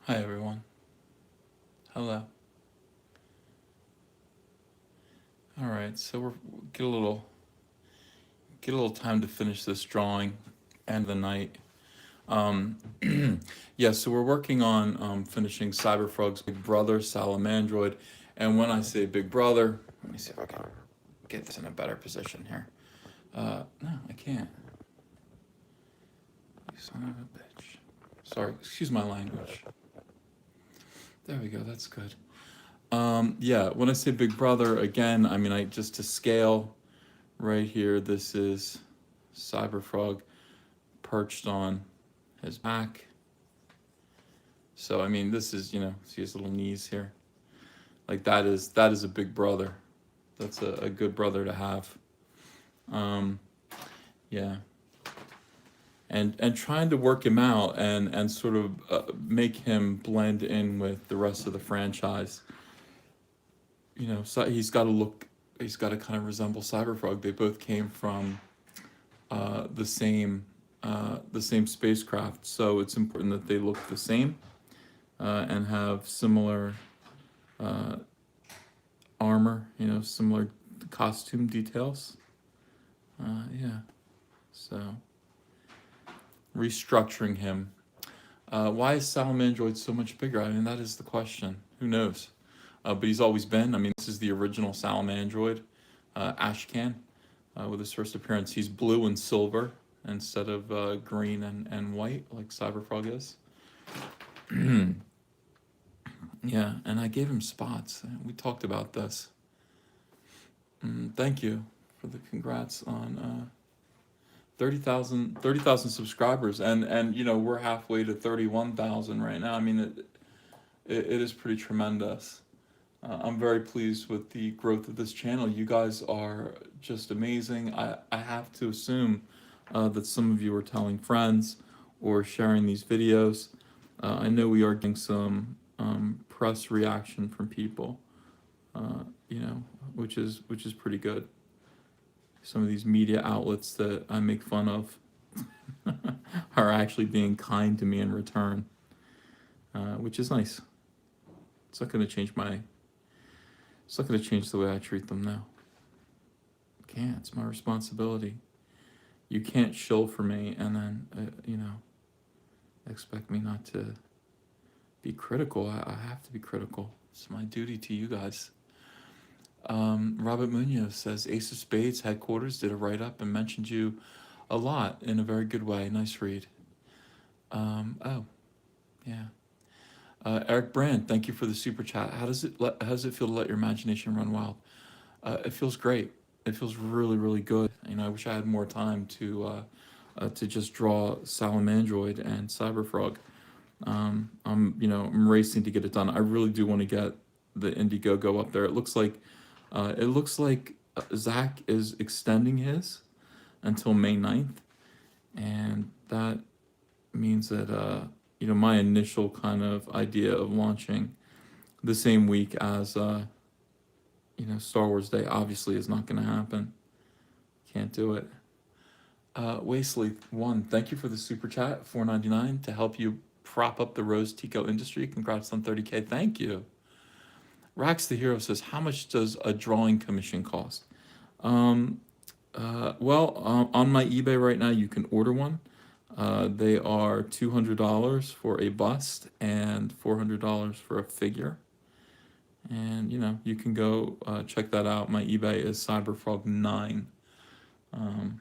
Hi everyone. Hello. All right, so we're get a little time to finish this drawing, end of the night. Um, yeah, so we're working on finishing Cyberfrog's big brother, Salamandroid, and when I say big brother, let me see if I can get this in a better position here. No, I can't. You son of a bitch. Sorry, excuse my language. There we go. That's good. Yeah, when I say big brother, again, I mean I just to scale. Right here, this is Cyberfrog perched on his back. So I mean, this is see his little knees here. Like that is a big brother. That's a good brother to have. Um, yeah, and trying to work him out and sort of make him blend in with the rest of the franchise. So he's got to look. He's got to kind of resemble Cyberfrog. They both came from uh, the same the same spacecraft, so it's important that they look the same and have similar uh, armor, similar costume details. Yeah, so restructuring him. Why is Salamandroid so much bigger? I mean, that is the question. Who knows? But he's always been. I mean, this is the original Salamandroid, Ashcan, with his first appearance. He's blue and silver instead of green and white like Cyberfrog is. Yeah, and I gave him spots. We talked about this. Thank you for the congrats on 30,000 subscribers, and we're halfway to 31,000 right now. I mean, it is pretty tremendous. I'm very pleased with the growth of this channel. You guys are just amazing. I have to assume that some of you are telling friends or sharing these videos. I know we are getting some press reaction from people, which is pretty good. Some of these media outlets that I make fun of are actually being kind to me in return, which is nice. It's not going to change It's not going to change the way I treat them now. Can't. It's my responsibility. You can't shill for me and then expect me not to be critical. I have to be critical. It's my duty to you guys. Robert Munoz says Ace of Spades headquarters did a write-up and mentioned you a lot in a very good way. Nice read. Oh, yeah. Eric Brand, thank you for the super chat. How does it feel to let your imagination run wild? It feels great. It feels really, really good. I wish I had more time to just draw Salamandroid and Cyberfrog. I'm racing to get it done. I really do want to get the Indiegogo up there. It looks like Zach is extending his until May 9th, and that means that my initial kind of idea of launching the same week as Star Wars Day obviously is not going to happen. Can't do it. Wasteley one, thank you for the super chat, $4.99 to help you prop up the Rose Tico industry. Congrats on 30K. Thank you. Rax the Hero says, how much does a drawing commission cost? On my eBay right now, you can order one. They are $200 for a bust and $400 for a figure. And you can go check that out. My eBay is Cyberfrog9. And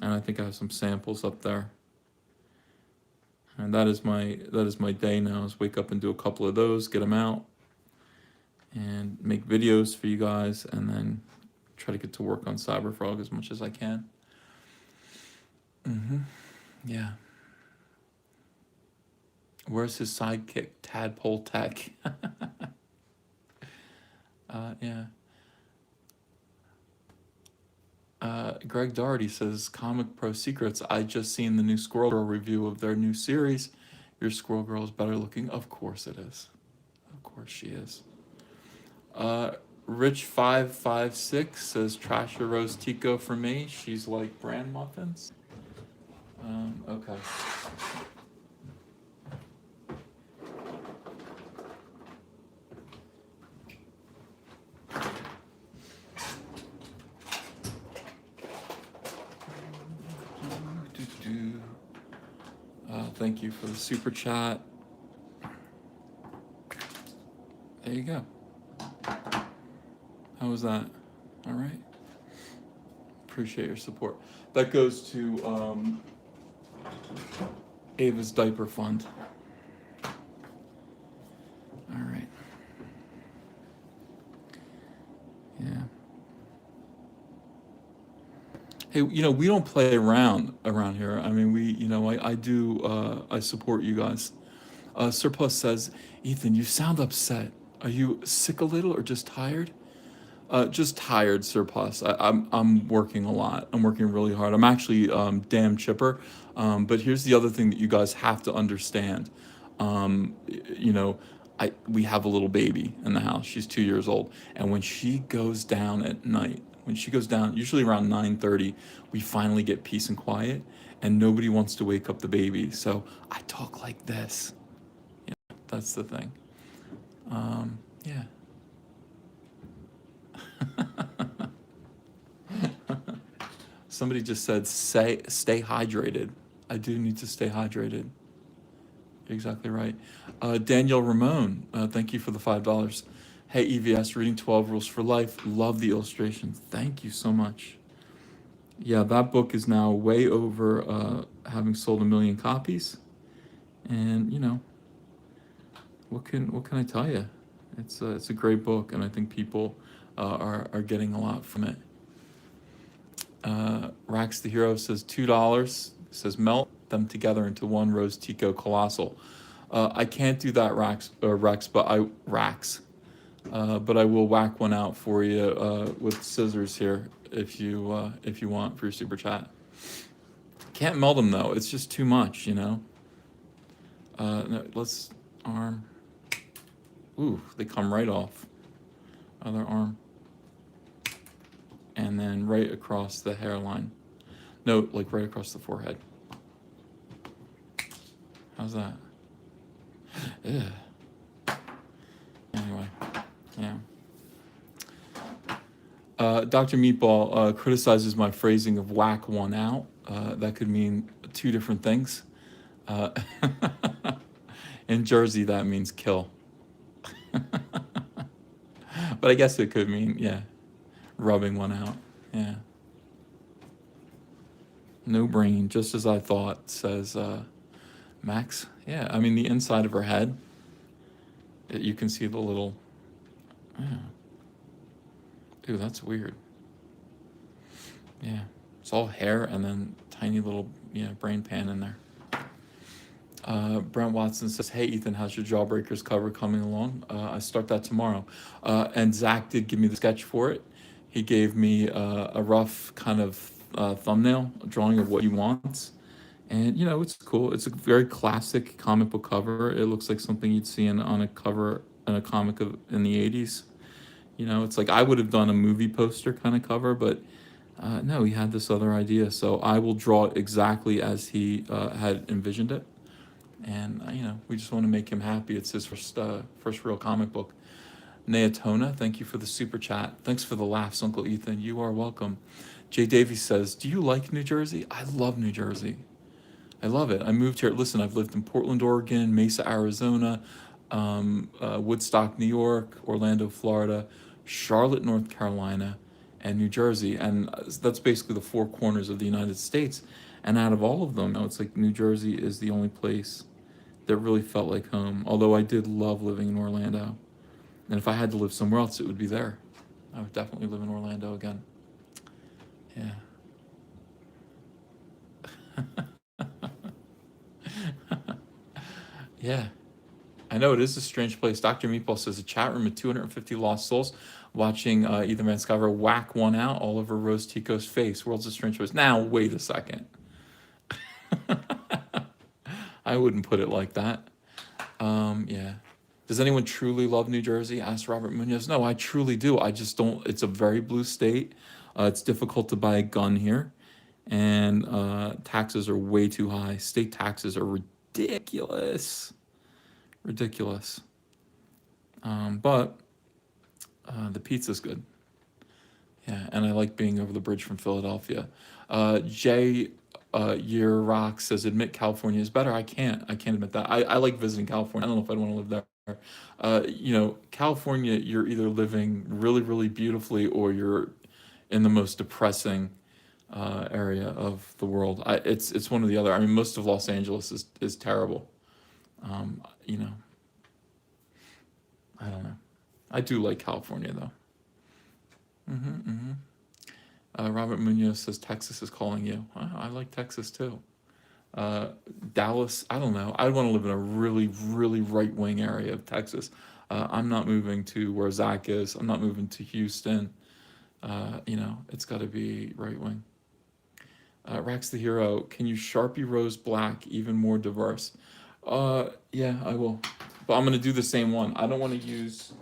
I think I have some samples up there. And that is my day now, is wake up and do a couple of those, get them out, and make videos for you guys, and then try to get to work on Cyberfrog as much as I can. Yeah. Where's his sidekick, Tadpole Tech? Yeah. Greg Doherty says, Comic Pro Secrets, I just seen the new Squirrel Girl review of their new series. Your Squirrel Girl is better looking. Of course it is. Of course she is. Rich556 says, trash a Rose Tico for me. She's like bran muffins. Okay. Thank you for the super chat. There you go. How was that? All right. Appreciate your support. That goes to Ava's Diaper Fund. All right. Yeah. Hey, we don't play around here. I mean, I do. I support you guys. Surplus says, Ethan, you sound upset. Are you sick a little or just tired? Just tired, Surplus. I'm working a lot. I'm working really hard. I'm actually damn chipper. But here's the other thing that you guys have to understand. You know, we have a little baby in the house. She's 2 years old, and when she goes down at night, when she goes down, usually around 9:30, we finally get peace and quiet, and nobody wants to wake up the baby. So I talk like this. Yeah, that's the thing. Yeah. Somebody just said, stay hydrated. I do need to stay hydrated. You're exactly right. Danielle Ramon, thank you for the $5. Hey, EVS, reading 12 Rules for Life. Love the illustrations. Thank you so much. Yeah, that book is now way over having sold 1 million copies. And, what can I tell you? It's a great book, and I think people are getting a lot from it. Rax the Hero says $2. Says melt them together into one Rose Tico Colossal. I can't do that, Rex, but I will whack one out for you with scissors here if you want for your super chat. Can't melt them though; it's just too much, No, let's arm. Ooh, they come right off. Other arm. And then right across the hairline. No, like right across the forehead. How's that? Ugh. Anyway, yeah. Dr. Meatball criticizes my phrasing of whack one out. That could mean two different things. In Jersey, that means kill. But I guess it could mean, yeah, rubbing one out. Yeah. No brain, just as I thought, says Max. Yeah, I mean, the inside of her head, you can see the little. Yeah. Dude, that's weird. Yeah. It's all hair and then tiny little, brain pan in there. Brent Watson says, hey, Ethan, how's your Jawbreakers cover coming along? I start that tomorrow. And Zach did give me the sketch for it. He gave me a rough kind of thumbnail drawing of what he wants. And, it's cool. It's a very classic comic book cover. It looks like something you'd see on a cover in a comic in the 80s. It's like I would have done a movie poster kind of cover, but no, he had this other idea. So I will draw it exactly as he had envisioned it. And, we just want to make him happy. It's his first real comic book. Neatona, thank you for the super chat. Thanks for the laughs, Uncle Ethan. You are welcome. Jay Davies says, do you like New Jersey? I love New Jersey. I love it. I moved here. Listen, I've lived in Portland, Oregon, Mesa, Arizona, Woodstock, New York, Orlando, Florida, Charlotte, North Carolina, and New Jersey. And that's basically the four corners of the United States. And out of all of them, it's like New Jersey is the only place that really felt like home. Although I did love living in Orlando. And if I had to live somewhere else, it would be there. I would definitely live in Orlando again. Yeah. Yeah. I know it is a strange place. Dr. Meatball says a chat room of 250 lost souls watching Ethan Van Sciver whack one out all over Rose Tico's face. World's a strange place. Now, wait a second. I wouldn't put it like that. Yeah. Does anyone truly love New Jersey? Asked Robert Munoz. No, I truly do. I just don't. It's a very blue state. It's difficult to buy a gun here. And taxes are way too high. State taxes are ridiculous. Ridiculous. But the pizza's good. Yeah, and I like being over the bridge from Philadelphia. Jay Year Rock says, admit California is better. I can't admit that. I like visiting California. I don't know if I'd want to live there. California, you're either living really, really beautifully or you're in the most depressing area of the world. It's one or the other. I mean, most of Los Angeles is terrible. Um, you know, I don't know. I do like California though. Robert Munoz says Texas is calling you. I like Texas too. Uh, Dallas, I don't know. I want to live in a really, really right wing area of Texas. I'm not moving to where Zach is. I'm not moving to Houston. It's got to be right wing. Rex the Hero, can you Sharpie Rose Black even more diverse? Yeah, I will. But I'm going to do the same one. I don't want to use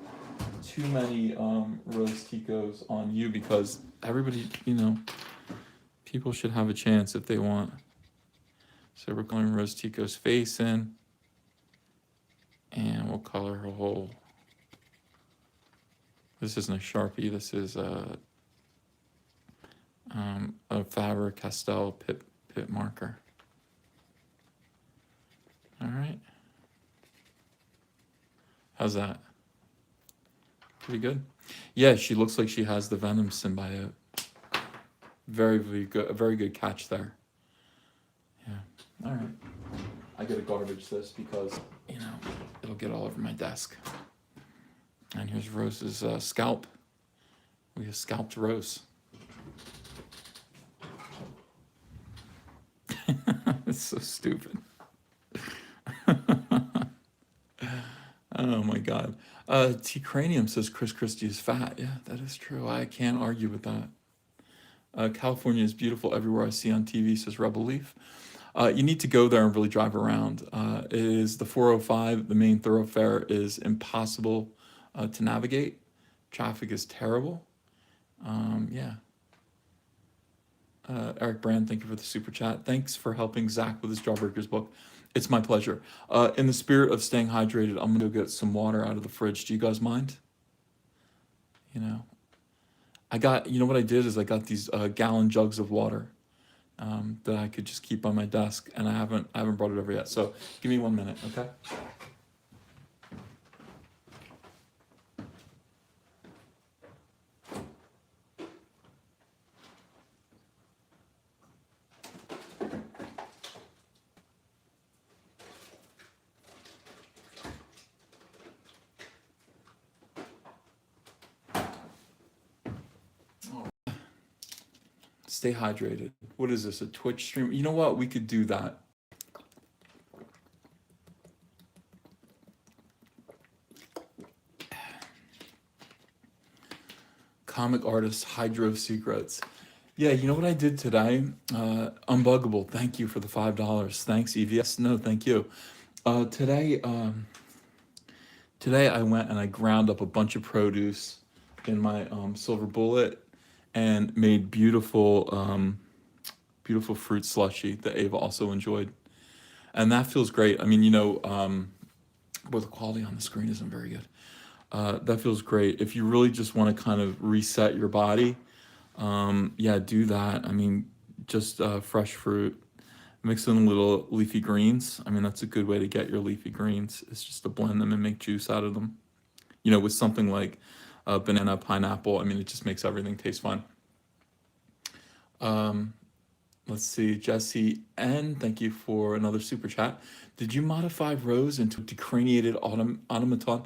too many Rose Ticos on you because everybody, people should have a chance if they want. So we're coloring Rose Tico's face in, and we'll color her whole. This isn't a Sharpie. This is a Faber-Castell pit marker. All right. How's that? Pretty good. Yeah, she looks like she has the Venom symbiote. Very, very good. A very good catch there. Yeah. All right. I gotta garbage this because it'll get all over my desk. And here's Rose's scalp. We have scalped Rose. It's so stupid. Oh my God. T Cranium says Chris Christie is fat. Yeah, that is true. I can't argue with that. California is beautiful everywhere I see on TV, says Rebel Leaf. You need to go there and really drive around. It is the 405, the main thoroughfare is impossible to navigate. Traffic is terrible. Yeah. Eric Brand, thank you for the super chat. Thanks for helping Zach with his Jawbreakers book. It's my pleasure. In the spirit of staying hydrated, I'm gonna go get some water out of the fridge. Do you guys mind? I got, what I did is I got these gallon jugs of water that I could just keep on my desk, and I haven't brought it over yet. So give me 1 minute, okay? Stay hydrated. What is this, a Twitch stream? You know what? We could do that. Comic artist Hydro Secrets. Yeah, you know what I did today? Unbuggable. Thank you for the $5. Thanks, EVS. No, thank you. Today I went and I ground up a bunch of produce in my silver bullet and made beautiful fruit slushy that Ava also enjoyed, and that feels great. I mean, the quality on the screen isn't very good. That feels great. If you really just want to kind of reset your body, yeah, do that. I mean, just fresh fruit, mix in little leafy greens. I mean, that's a good way to get your leafy greens. It's just to blend them and make juice out of them. With something like banana, pineapple, I mean, it just makes everything taste fine. Let's see, Jesse N, thank you for another super chat. Did you modify Rose into a decraniated automaton?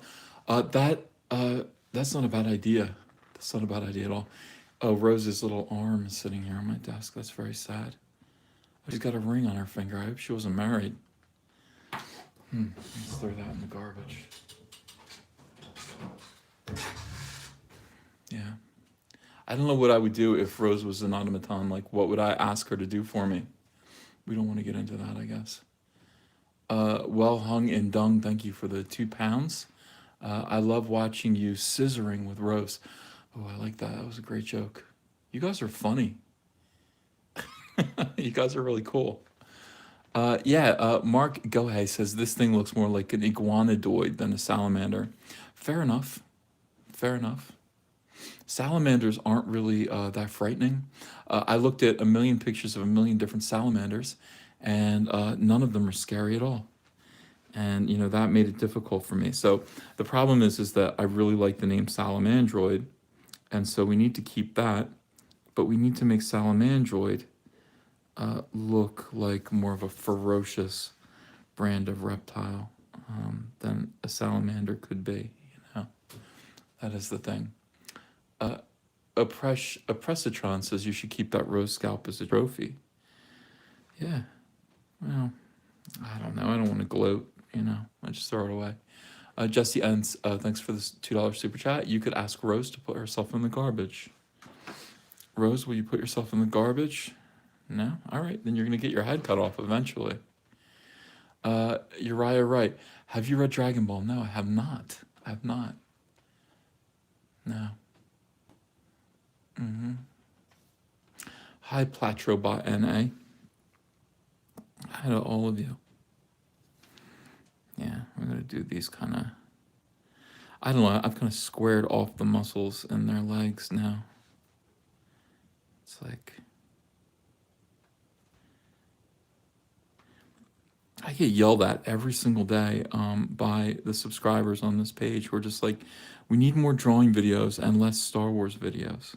That's not a bad idea. That's not a bad idea at all. Oh, Rose's little arm is sitting here on my desk. That's very sad. She's got a ring on her finger. I hope she wasn't married. Let's throw that in the garbage. Yeah. I don't know what I would do if Rose was an automaton. Like, what would I ask her to do for me? We don't want to get into that, I guess. Well hung in dung, thank you for the £2. I love watching you scissoring with Rose. Oh, I like that. That was a great joke. You guys are funny. You guys are really cool. Mark Gohey says this thing looks more like an iguanadoid than a salamander. Fair enough. Fair enough. Salamanders aren't really that frightening. I looked at a million pictures of a million different salamanders, and none of them are scary at all. And that made it difficult for me. So the problem is that I really like the name Salamandroid, and so we need to keep that, but we need to make Salamandroid look like more of a ferocious brand of reptile than a salamander could be. That is the thing. Uh, Oppressitron says you should keep that rose scalp as a trophy. Yeah, well, I don't know. I don't want to gloat. I just throw it away. Jesse Ents, thanks for this $2 super chat. You could ask Rose to put herself in the garbage. Rose, will you put yourself in the garbage? No? All right, then you're going to get your head cut off eventually. Uriah Wright, have you read Dragon Ball? No, I have not. I have not. No. Hi, Platrobot NA. Hi to all of you. Yeah, we're going to do these kind of... I don't know, I've kind of squared off the muscles in their legs now. It's like... I get yelled at every single day by the subscribers on this page who are just like, we need more drawing videos and less Star Wars videos.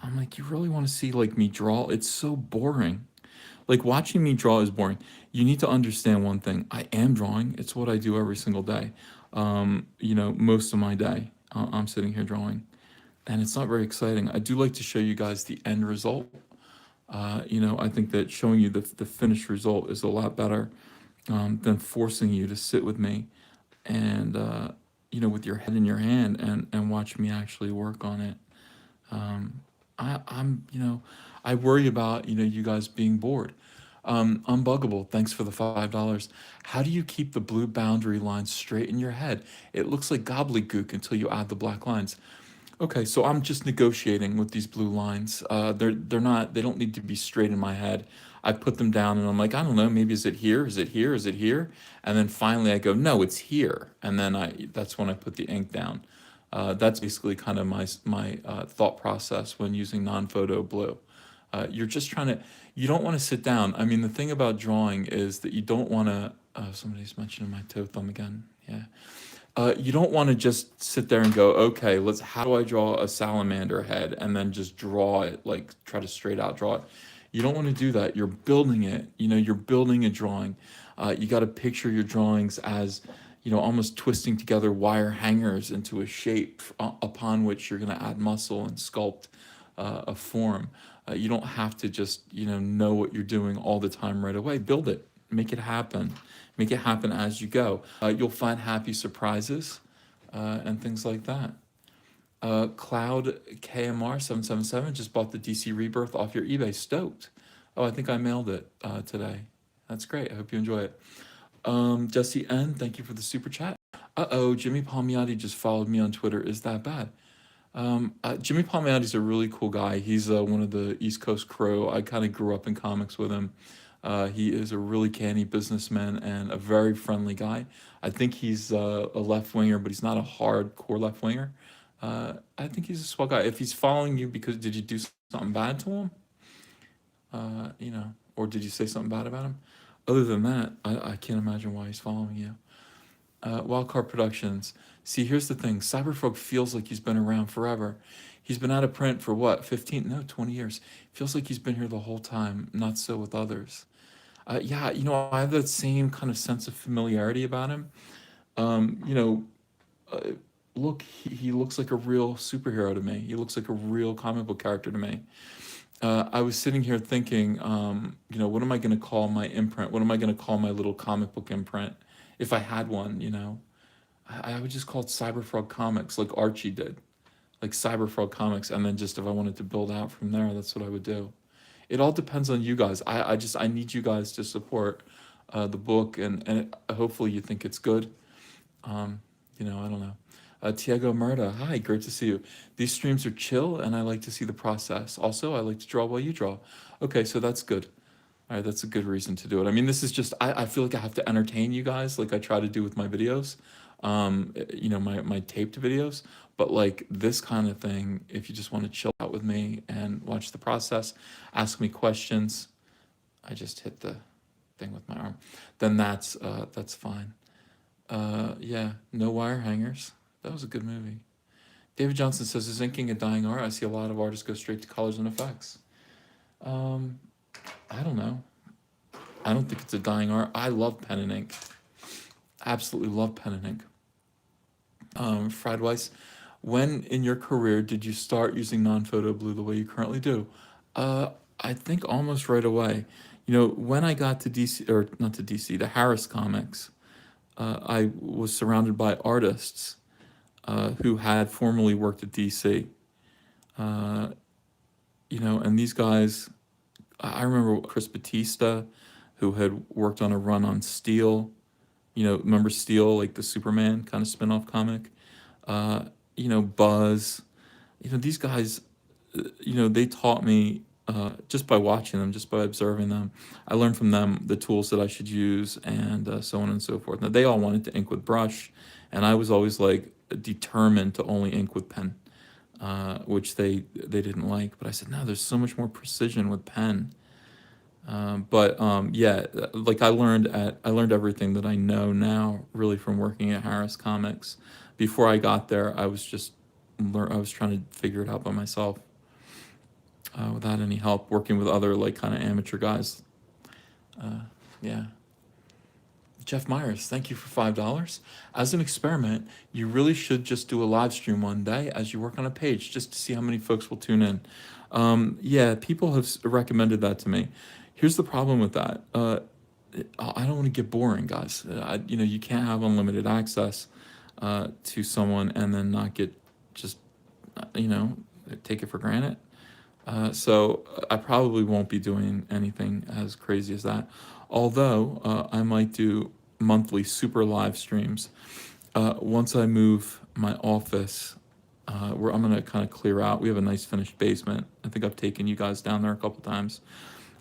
I'm like, you really want to see like me draw? It's so boring. Like watching me draw is boring. You need to understand one thing. I am drawing. It's what I do every single day. Most of my day, I'm sitting here drawing. And it's not very exciting. I do like to show you guys the end result. I think that showing you the finished result is a lot better than forcing you to sit with me and, with your head in your hand and watch me actually work on it. I worry about, you guys being bored. Unbuggable, thanks for the $5. How do you keep the blue boundary lines straight in your head? It looks like gobbledygook until you add the black lines. Okay, so I'm just negotiating with these blue lines. They're not, they don't need to be straight in my head. I put them down and I'm like, I don't know, maybe is it here? Is it here? Is it here? And then finally I go, no, it's here. And then that's when I put the ink down. That's basically kind of my thought process when using non-photo blue. You're just you don't want to sit down. I mean, the thing about drawing is that you don't want to, somebody's mentioning my toe thumb again. Yeah. You don't want to just sit there and go, okay, how do I draw a salamander head and then just draw it, like try to straight out draw it. You don't want to do that. You're building it, you're building a drawing. You got to picture your drawings as, almost twisting together wire hangers into a shape upon which you're going to add muscle and sculpt a form. You don't have to just, know what you're doing all the time right away. Build it, make it happen. Make it happen as you go. You'll find happy surprises and things like that. Cloud KMR 777 just bought the DC Rebirth off your eBay. Stoked. Oh, I think I mailed it today. That's great. I hope you enjoy it. Jesse N, thank you for the super chat. Jimmy Palmiotti just followed me on Twitter. Is that bad? Jimmy Palmiotti's a really cool guy. He's one of the East Coast crew. I kind of grew up in comics with him. He is a really canny businessman and a very friendly guy. I think he's a left winger, but he's not a hardcore left winger. I think he's a swell guy. If he's following you because did you do something bad to him? Or did you say something bad about him? Other than that, I can't imagine why he's following you. Wildcard Productions. See, here's the thing. Cyberfrog feels like he's been around forever. He's been out of print for what, 20 years. Feels like he's been here the whole time. Not so with others. I have that same kind of sense of familiarity about him. Look, he looks like a real superhero to me. He looks like a real comic book character to me. I was sitting here thinking, what am I going to call my imprint? What am I going to call my little comic book imprint? If I had one, I would just call it Cyberfrog Comics, like Archie did. Like Cyberfrog Comics, and then just if I wanted to build out from there, that's what I would do. It all depends on you guys. I need you guys to support the book, and hopefully you think it's good. I don't know. Tiago Murda, hi, great to see you. These streams are chill, and I like to see the process. Also, I like to draw while you draw. Okay, so that's good. All right, that's a good reason to do it. I mean, this is just, I feel like I have to entertain you guys like I try to do with my videos. my taped videos. But like this kind of thing, if you just want to chill out with me and watch the process, ask me questions, I just hit the thing with my arm, then that's fine. Yeah, no wire hangers. That was a good movie. David Johnson says, "Is inking a dying art? I see a lot of artists go straight to colors and effects." Um, I don't know. I don't think it's a dying art. I love pen and ink. Absolutely love pen and ink. Fried Weiss, when in your career did you start using non-photo blue the way you currently do? Uh, I think almost right away. When I got to DC, or not to DC, to Harris Comics, I was surrounded by artists who had formerly worked at DC. Uh, and these guys, I remember Chris Batista, who had worked on a run on Steel. Remember Steel, like the Superman kind of spin-off comic? Uh, Buzz. These guys, they taught me just by watching them, just by observing them. I learned from them the tools that I should use and so on and so forth. Now, they all wanted to ink with brush, and I was always like determined to only ink with pen, which they didn't like. But I said, no, there's so much more precision with pen. But yeah, like I learned everything that I know now really from working at Harris Comics. Before I got there, I was trying to figure it out by myself without any help, working with other like kind of amateur guys. Yeah. Jeff Myers, thank you for $5. As an experiment, you really should just do a live stream one day as you work on a page, just to see how many folks will tune in. Yeah, people have recommended that to me. Here's the problem with that. I don't want to get boring, guys. You can't have unlimited access to someone and then not get just, you know, take it for granted. So I probably won't be doing anything as crazy as that. Although I might do monthly super live streams. Once I move my office, where I'm gonna kind of clear out. We have a nice finished basement. I think I've taken you guys down there a couple times.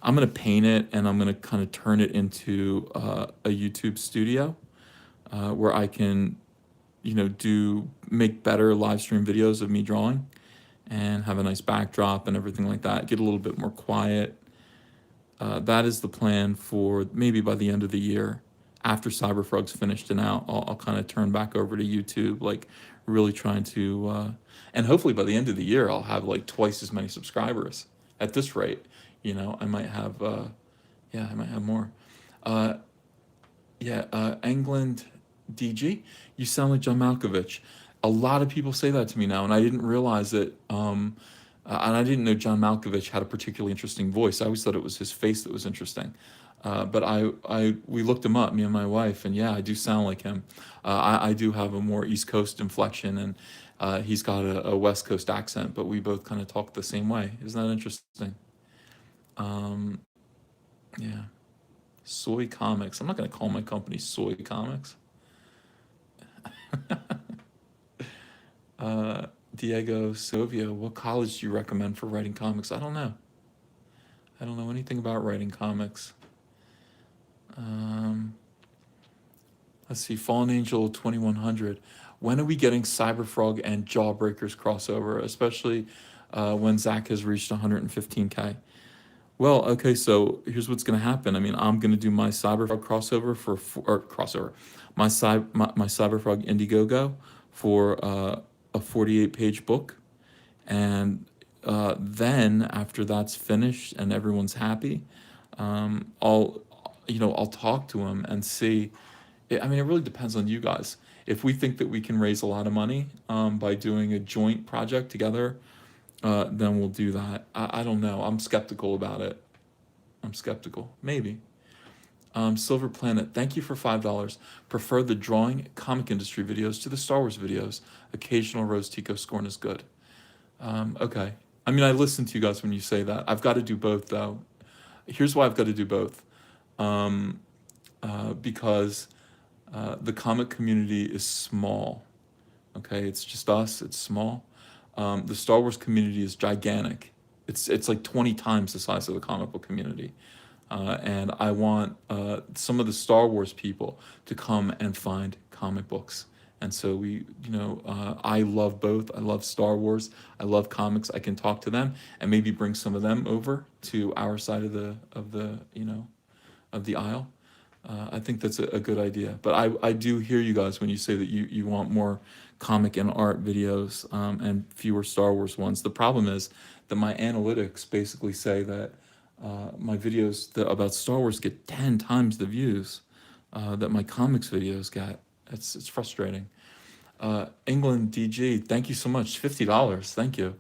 I'm gonna paint it and I'm gonna kind of turn it into a YouTube studio where I can, make better live stream videos of me drawing and have a nice backdrop and everything like that. Get a little bit more quiet. That is the plan for maybe by the end of the year. After Cyberfrog's finished and out, I'll kind of turn back over to YouTube, like really trying to, and hopefully by the end of the year, I'll have like twice as many subscribers. At this rate, I might have, yeah, I might have more. Uh, yeah, England DG, you sound like John Malkovich. A lot of people say that to me now, and I didn't realize it. And I didn't know John Malkovich had a particularly interesting voice. I always thought it was his face that was interesting. But we looked him up, me and my wife, and yeah, I do sound like him. I do have a more East Coast inflection, and he's got a West Coast accent, but we both kind of talk the same way. Isn't that interesting? Um, yeah. Soy Comics. I'm not going to call my company Soy Comics. Uh, Diego Sovia, what college do you recommend for writing comics? I don't know. I don't know anything about writing comics. Um, let's see, Fallen Angel 2100. When are we getting Cyberfrog and Jawbreakers crossover, especially when Zach has reached 115K? Well, okay, so here's what's going to happen. I mean, I'm going to do my Cyberfrog crossover or crossover, my Cyberfrog Indiegogo for a 48-page book, and then after that's finished and everyone's happy, I'll talk to him and see. I mean, it really depends on you guys. If we think that we can raise a lot of money by doing a joint project together, then we'll do that. I don't know. I'm skeptical about it. I'm skeptical. Maybe. Silver Planet, thank you for $5. Prefer the drawing comic industry videos to the Star Wars videos. Occasional Rose Tico scorn is good. Okay. I mean, I listen to you guys when you say that. I've got to do both, though. Here's why I've got to do both. Because the comic community is small. Okay, it's just us. It's small. The Star Wars community is gigantic. It's like 20 times the size of the comic book community. And I want some of the Star Wars people to come and find comic books And so I love both. I love Star Wars. I love comics. I can talk to them and maybe bring some of them over to our side of the aisle. I think that's a good idea. But I do hear you guys when you say that you want more comic and art videos, and fewer Star Wars ones. The problem is that my analytics basically say that my videos about Star Wars get 10 times the views that my comics videos get. It's frustrating. England DG, thank you so much. $50. Thank you.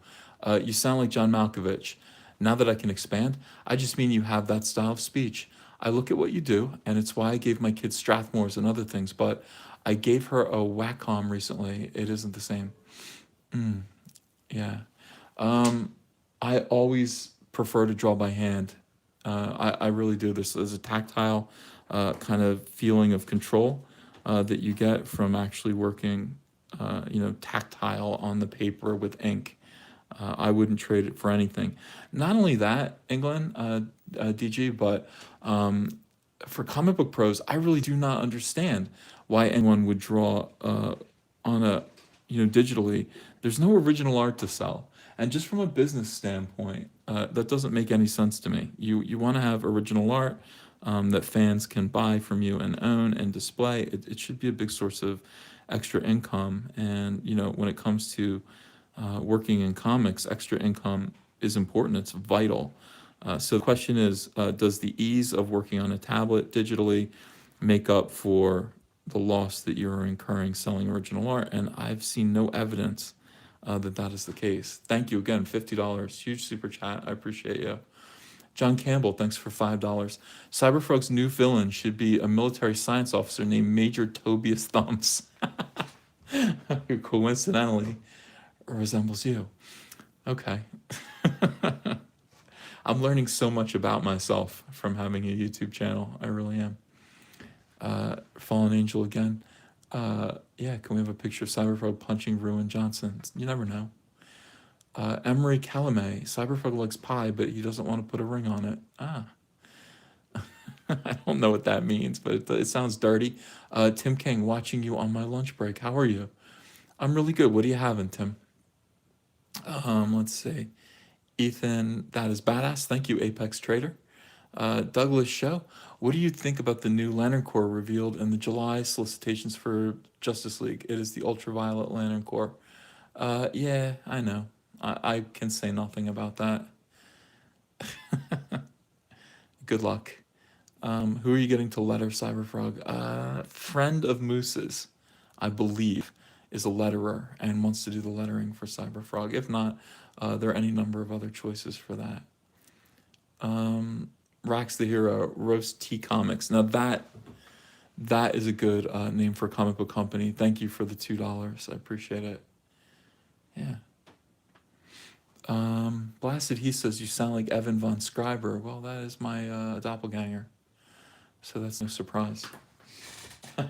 You sound like John Malkovich. Now that I can expand, I just mean you have that style of speech. I look at what you do, and it's why I gave my kids Strathmores and other things, but I gave her a Wacom recently. It isn't the same. Yeah. I always prefer to draw by hand. I really do. There's a tactile kind of feeling of control that you get from actually working, tactile on the paper with ink. I wouldn't trade it for anything. Not only that, England, DG, but for comic book pros, I really do not understand why anyone would draw on digitally. There's no original art to sell. And just from a business standpoint, that doesn't make any sense to me. You want to have original art that fans can buy from you and own and display. It should be a big source of extra income. And when it comes to working in comics, extra income is important. It's vital. So the question is, does the ease of working on a tablet digitally make up for the loss that you're incurring selling original art? And I've seen no evidence that is the case. Thank you again, $50. Huge super chat. I appreciate you. John Campbell, thanks for $5. Cyberfrog's new villain should be a military science officer named Major Tobias Thumbs, who coincidentally resembles you. Okay. I'm learning so much about myself from having a YouTube channel. I really am. Fallen Angel again. Yeah, can we have a picture of Cyberfrog punching Ruin Johnson? You never know. Emery Calumet. Cyberfrog likes pie, but he doesn't want to put a ring on it. I don't know what that means, but it sounds dirty. Tim King, watching you on my lunch break. How are you? I'm really good. What are you having, Tim? Let's see. Ethan, that is badass. Thank you, Apex Trader. Douglas Show, what do you think about the new Lantern Corps revealed in the July solicitations for Justice League? It is the ultraviolet Lantern Corps. Yeah, I know. I can say nothing about that. Good luck. Who are you getting to letter, Cyberfrog? Friend of Moose's, I believe, is a letterer and wants to do the lettering for Cyberfrog. If not, there are any number of other choices for that. Rax the Hero, Roast Tea Comics. Now that is a good name for a comic book company. Thank you for the $2. I appreciate it. Yeah. Blasted, he says you sound like Evan von Scriber. Well, that is my doppelganger. So that's no surprise.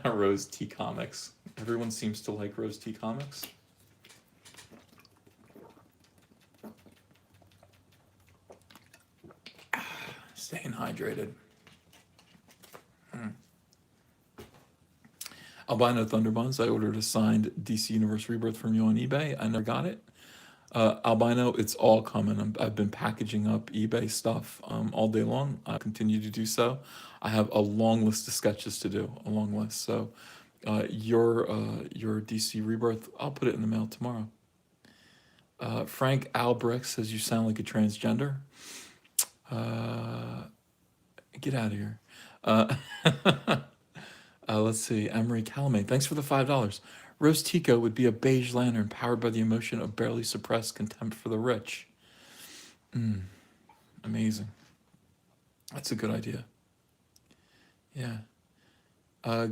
Rose Tea Comics. Everyone seems to like Rose Tea Comics. Staying hydrated. Albino Thunderbuns. I ordered a signed DC Universe Rebirth from you on eBay. I never got it. Albino, it's all coming. I've been packaging up eBay stuff all day long. I continue to do so. I have a long list of sketches to do, a long list. So your DC Rebirth, I'll put it in the mail tomorrow. Frank Albrecht says you sound like a transgender. Get out of here. Let's see. Emery Calumet, thanks for the $5. Rose Tico would be a beige lantern powered by the emotion of barely suppressed contempt for the rich. Amazing. That's a good idea. Yeah.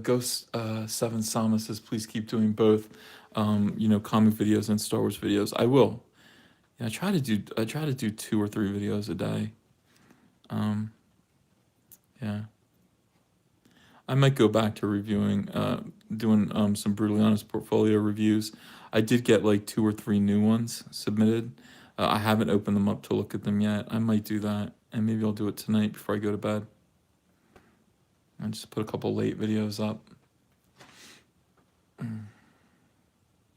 Ghost 7 Sama says, please keep doing both, comic videos and Star Wars videos. I will. Yeah, I try to do 2 or 3 videos a day. Yeah. I might go back to reviewing, doing some Brutally Honest portfolio reviews. I did get like 2 or 3 new ones submitted. I haven't opened them up to look at them yet. I might do that, and maybe I'll do it tonight before I go to bed. I just put a couple late videos up.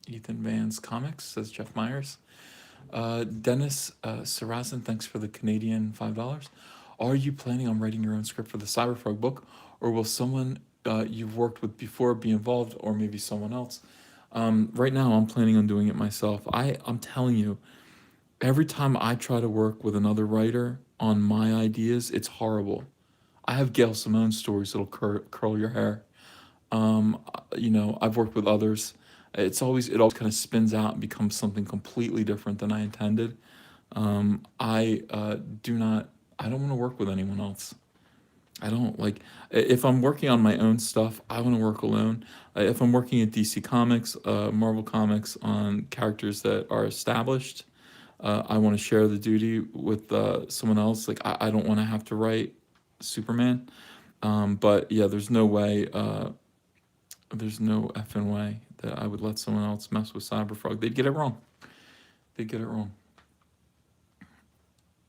Ethan Van's Comics, says Jeff Myers. Dennis Sarrazin, thanks for the Canadian $5. Are you planning on writing your own script for the Cyberfrog book, or will someone you've worked with before be involved, or maybe someone else? Right now, I'm planning on doing it myself. I'm telling you, every time I try to work with another writer on my ideas, it's horrible. I have Gail Simone stories that'll curl your hair. I've worked with others. It always kind of spins out and becomes something completely different than I intended. I do not. I don't want to work with anyone else. I don't like. If I'm working on my own stuff, I want to work alone. If I'm working at DC Comics, Marvel Comics on characters that are established, I want to share the duty with someone else. Like I don't want to have to write Superman. But yeah, there's no effing way that I would let someone else mess with Cyberfrog. They'd get it wrong. They'd get it wrong.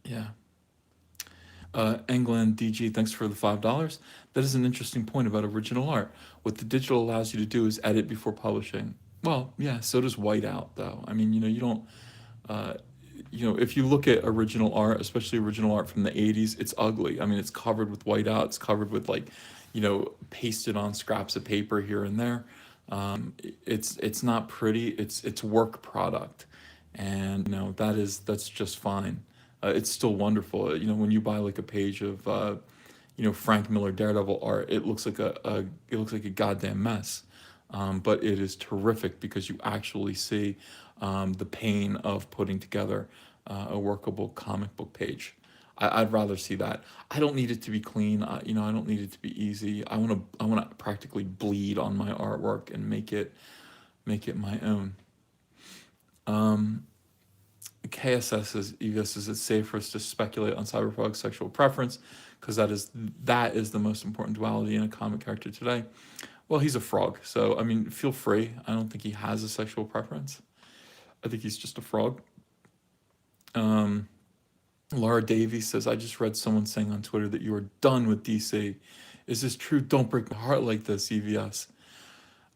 Yeah. England DG, thanks for the $5. That is an interesting point about original art. What the digital allows you to do is edit before publishing. Well, yeah, so does whiteout, though. I mean, you don't, uh, if you look at original art, especially original art from the 80s, it's ugly. I mean, it's covered with whiteout, it's covered with like, pasted on scraps of paper here and there. It's not pretty. It's work product, and that's just fine. It's still wonderful. When you buy like a page of Frank Miller Daredevil art, it looks like a goddamn mess. But it is terrific because you actually see the pain of putting together a workable comic book page. I'd rather see that. I don't need it to be clean. I don't need it to be easy. I want to practically bleed on my artwork and make it my own. Um, KSS says, EVS, is it safe for us to speculate on Cyberpug's sexual preference? Because that is the most important duality in a comic character today. Well, he's a frog, so I mean, feel free. I don't think he has a sexual preference. I think he's just a frog. Um, Laura Davies says, I just read someone saying on Twitter that you are done with DC. Is this true? Don't break my heart like this, EVS.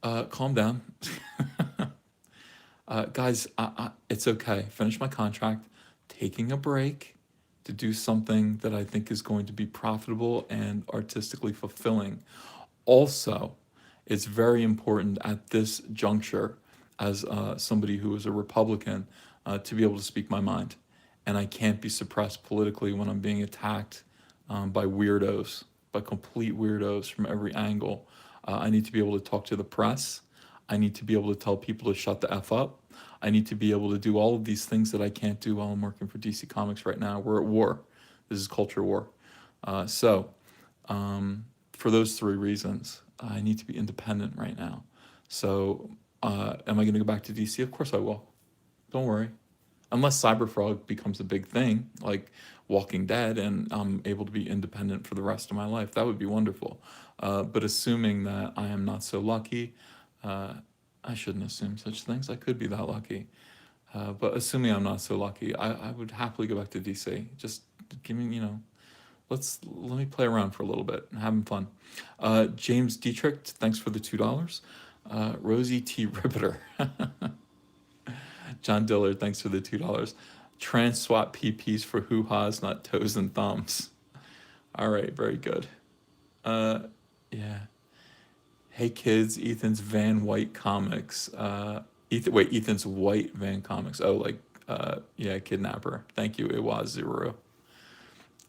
Calm down. Guys, it's okay. Finish my contract. Taking a break to do something that I think is going to be profitable and artistically fulfilling. Also, it's very important at this juncture, as somebody who is a Republican, to be able to speak my mind. And I can't be suppressed politically when I'm being attacked by weirdos, by complete weirdos from every angle. I need to be able to talk to the press. I need to be able to tell people to shut the F up. I need to be able to do all of these things that I can't do while I'm working for DC Comics right now. We're at war. This is culture war. So, for those three reasons, I need to be independent right now. So, am I going to go back to DC? Of course I will. Don't worry. Unless Cyberfrog becomes a big thing, like Walking Dead, and I'm able to be independent for the rest of my life, that would be wonderful. But assuming that I am not so lucky, uh, I shouldn't assume such things. I could be that lucky. But assuming I'm not so lucky, I would happily go back to DC. Just give me, let me play around for a little bit and having fun. James Dietrich, thanks for the $2. Rosie T. Ribbiter. John Dillard, thanks for the $2. Trans swap PPs for hoo ha's, not toes and thumbs. All right, very good. Uh, yeah. Hey kids, Ethan's Van White comics. Ethan's White Van comics. Oh, like, yeah, kidnapper. Thank you. It was Zero.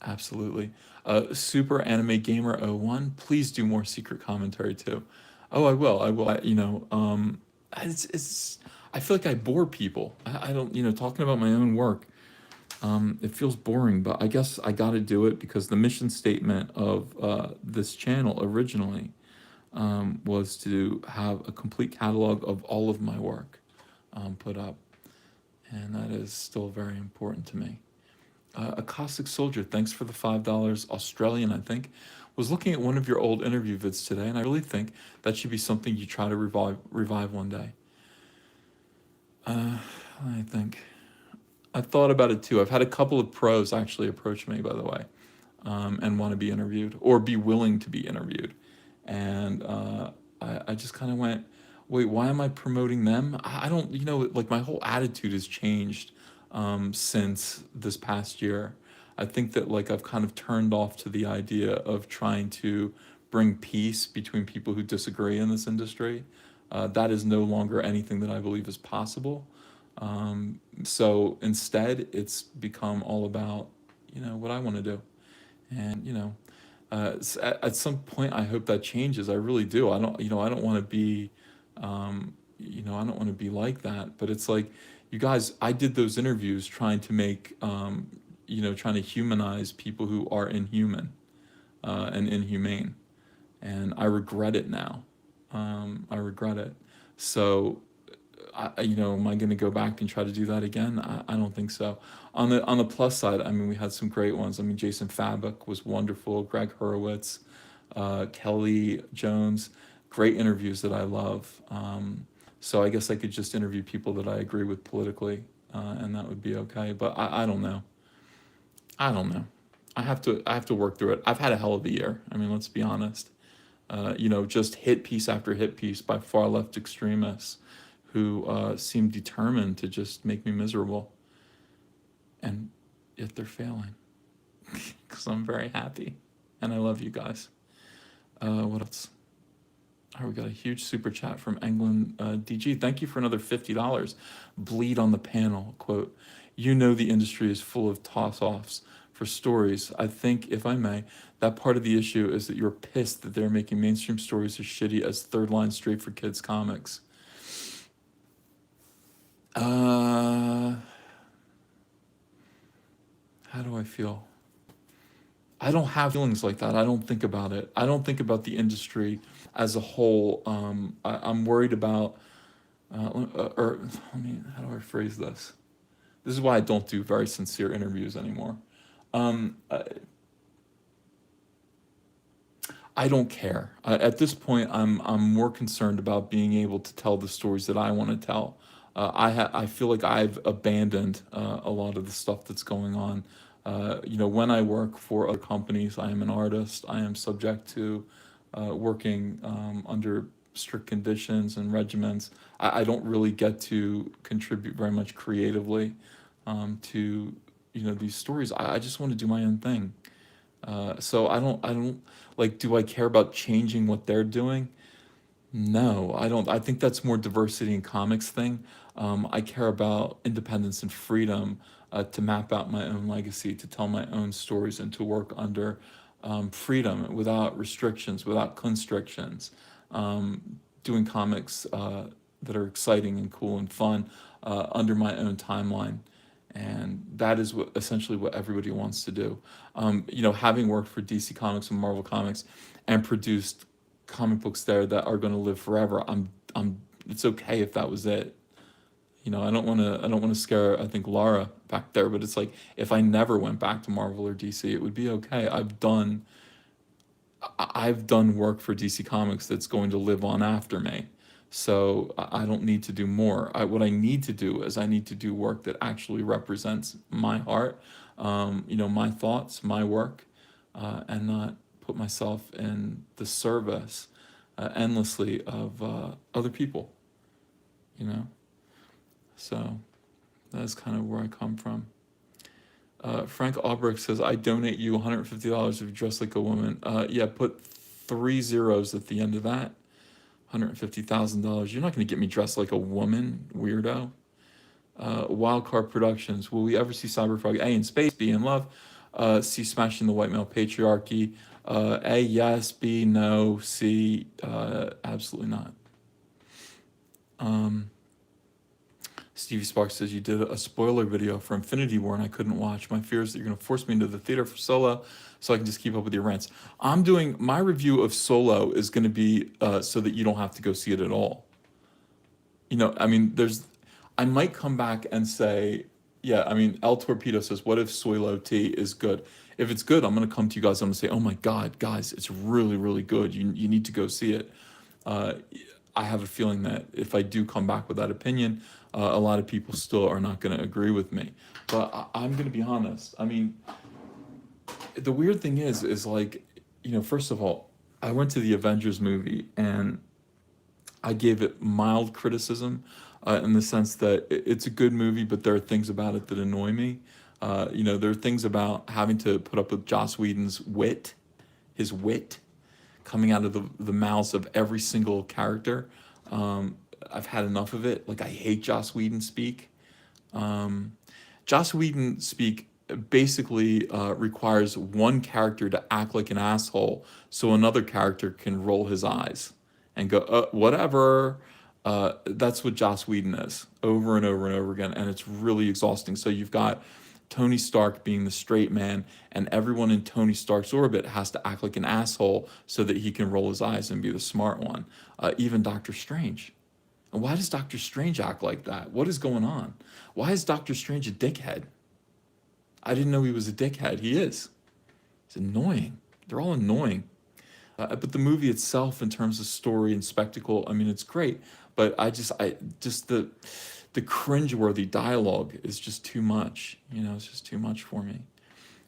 Absolutely. Super Anime Gamer 01, please do more secret commentary too. Oh, I will. I will. It's. I feel like I bore people. I don't. Talking about my own work. It feels boring, but I guess I got to do it because the mission statement of this channel originally was to have a complete catalog of all of my work put up, and that is still very important to me. A Caustic Soldier, thanks for the $5. Australian, I think, was looking at one of your old interview vids today, and I really think that should be something you try to revive one day. I think I've thought about it too. I've had a couple of pros actually approach me, by the way, and want to be interviewed or be willing to be interviewed, and I just kind of went, wait, why am I promoting them? I don't, like my whole attitude has changed since this past year. I think that like I've kind of turned off to the idea of trying to bring peace between people who disagree in this industry. That is no longer anything that I believe is possible. So instead, it's become all about, what I want to do. And, at some point, I hope that changes. I really do. I don't want to be, I don't want to be like that. But it's like, you guys, I did those interviews trying to make, trying to humanize people who are inhuman and inhumane. And I regret it now. I regret it. So am I going to go back and try to do that again? I don't think so. On the plus side, I mean, we had some great ones. I mean, Jason Fabok was wonderful. Greg Hurwitz, Kelly Jones, great interviews that I love. So I guess I could just interview people that I agree with politically, and that would be okay. But I don't know. I don't know. I have to work through it. I've had a hell of a year. I mean, let's be honest. Just hit piece after hit piece by far left extremists who seem determined to just make me miserable. And yet they're failing because I'm very happy and I love you guys. What else? Oh, we got a huge super chat from England DG. Thank you for another $50. Bleed on the panel. Quote, the industry is full of toss-offs for stories. I think, if I may, that part of the issue is that you're pissed that they're making mainstream stories as shitty as third line straight for kids comics. How do I feel? I don't have feelings like that. I don't think about it. I don't think about the industry as a whole. I'm worried about, or I mean, how do I phrase this? This is why I don't do very sincere interviews anymore. Um, I, I don't care. At this point, I'm more concerned about being able to tell the stories that I want to tell. I feel like I've abandoned a lot of the stuff that's going on. When I work for other companies, I am an artist. I am subject to working under strict conditions and regimens. I don't really get to contribute very much creatively to these stories. I just want to do my own thing. So I don't like. Do I care about changing what they're doing? No, I don't. I think that's more diversity in comics thing. I care about independence and freedom to map out my own legacy, to tell my own stories, and to work under freedom, without restrictions, without constrictions. Doing comics that are exciting and cool and fun under my own timeline. And that is essentially what everybody wants to do. Having worked for DC Comics and Marvel Comics and produced comic books there that are going to live forever, it's okay if that was it. I don't want to scare, I think, Laura back there, but it's like if I never went back to Marvel or DC, it would be okay. I've done work for DC Comics that's going to live on after me. So I don't need to do more. What I need to do is I need to do work that actually represents my heart, my thoughts, my work, and not put myself in the service endlessly of other people, you know? So that's kind of where I come from. Frank Albrecht says, I donate you $150 if you dress like a woman. Yeah, put 3 zeros at the end of that. $150,000. You're not going to get me dressed like a woman, weirdo. Wildcard Productions. Will we ever see Cyberfrog A in space? B in love? C, smashing the white male patriarchy? A, yes. B, no. C, absolutely not. Stevie Sparks says, you did a spoiler video for Infinity War and I couldn't watch. My fear is that you're going to force me into the theater for Solo so I can just keep up with your rants. I'm doing my review of Solo is going to be so that you don't have to go see it at all. I mean, I might come back and say, yeah, I mean, El Torpedo says, what if Solo T is good? If it's good, I'm going to come to you guys. I'm going to say, oh my God, guys, it's really, really good. You need to go see it. I have a feeling that if I do come back with that opinion, a lot of people still are not going to agree with me. But I'm going to be honest. I mean, the weird thing is like, first of all, I went to the Avengers movie and I gave it mild criticism, in the sense that it's a good movie, but there are things about it that annoy me. There are things about having to put up with Joss Whedon's wit, his wit, coming out of the mouths of every single character. I've had enough of it. Like, I hate Joss Whedon speak. Um, Joss Whedon speak basically requires one character to act like an asshole so another character can roll his eyes and go, whatever. That's what Joss Whedon is over and over and over again. And it's really exhausting. So you've got Tony Stark being the straight man, and everyone in Tony Stark's orbit has to act like an asshole so that he can roll his eyes and be the smart one. Even Doctor Strange. And why does Doctor Strange act like that? What is going on? Why is Doctor Strange a dickhead? I didn't know he was a dickhead. He is. It's annoying. They're all annoying. But the movie itself, in terms of story and spectacle, I mean, it's great. But the cringeworthy dialogue is just too much. It's just too much for me.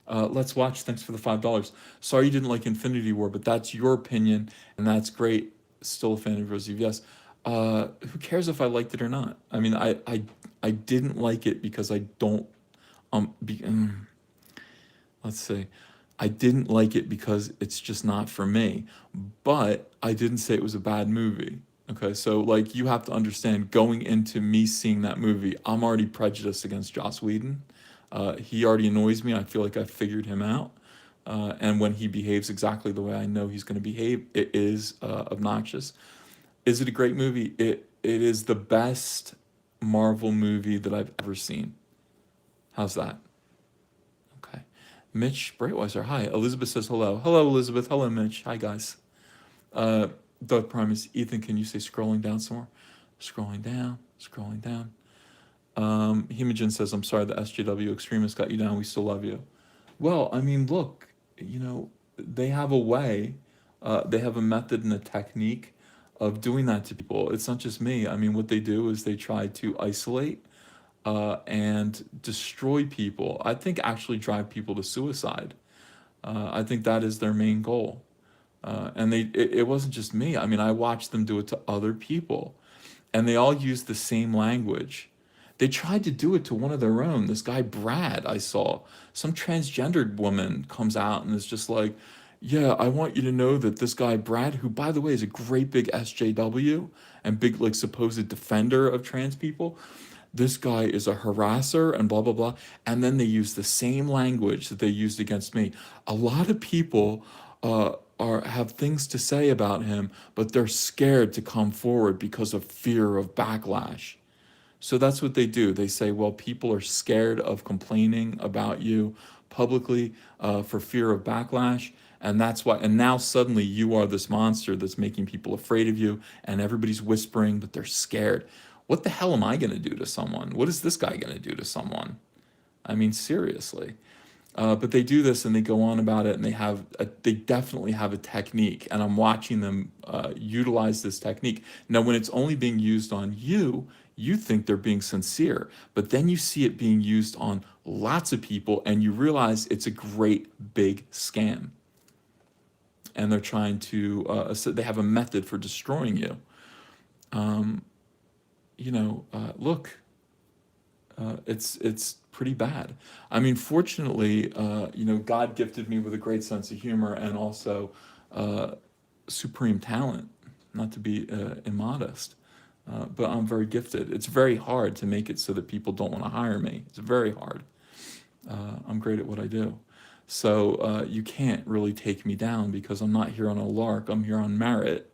Let's watch. Thanks for the $5. Sorry you didn't like Infinity War, but that's your opinion, and that's great. Still a fan of Rosie. Yes. Who cares if I liked it or not? I mean, I didn't like it because I don't be, let's say, I didn't like it because it's just not for me. But I didn't say it was a bad movie. Okay, so like, you have to understand, going into me seeing that movie, I'm already prejudiced against Joss Whedon. He already annoys me. I feel like I figured him out. And when he behaves exactly the way I know he's going to behave, it is obnoxious. Is it a great movie? It is the best Marvel movie that I've ever seen. How's that? Okay. Mitch Breitweiser, hi. Elizabeth says hello. Hello, Elizabeth. Hello, Mitch. Hi, guys. Uh, Doug Primus, Ethan, can you say scrolling down some more? Scrolling down, scrolling down. Hemogen says, I'm sorry the SJW extremists got you down. We still love you. Well, I mean, look, they have a way, they have a method and a technique of doing that to people. It's not just me. I mean, what they do is they try to isolate and destroy people. I think actually drive people to suicide. I think that is their main goal. And it wasn't just me. I mean, I watched them do it to other people, and they all use the same language. They tried to do it to one of their own. This guy Brad, I saw, some transgendered woman comes out and is just like, yeah, I want you to know that this guy Brad, who by the way is a great big SJW and big like supposed defender of trans people, this guy is a harasser and blah blah blah. And then they use the same language that they used against me. A lot of people have things to say about him, but they're scared to come forward because of fear of backlash. So that's what they do. They say, well, people are scared of complaining about you publicly for fear of backlash. And that's why, and now suddenly you are this monster that's making people afraid of you, and everybody's whispering, but they're scared. What the hell am I going to do to someone? What is this guy going to do to someone? I mean, seriously. But they do this and they go on about it, and they definitely have a technique, and I'm watching them utilize this technique. Now, when it's only being used on you, you think they're being sincere, but then you see it being used on lots of people, and you realize it's a great big scam. And they're trying to, so they have a method for destroying you. Look, it's pretty bad. I mean, fortunately, God gifted me with a great sense of humor and also supreme talent. Not to be immodest, but I'm very gifted. It's very hard to make it so that people don't want to hire me. It's very hard. I'm great at what I do. So you can't really take me down because I'm not here on a lark. I'm here on merit.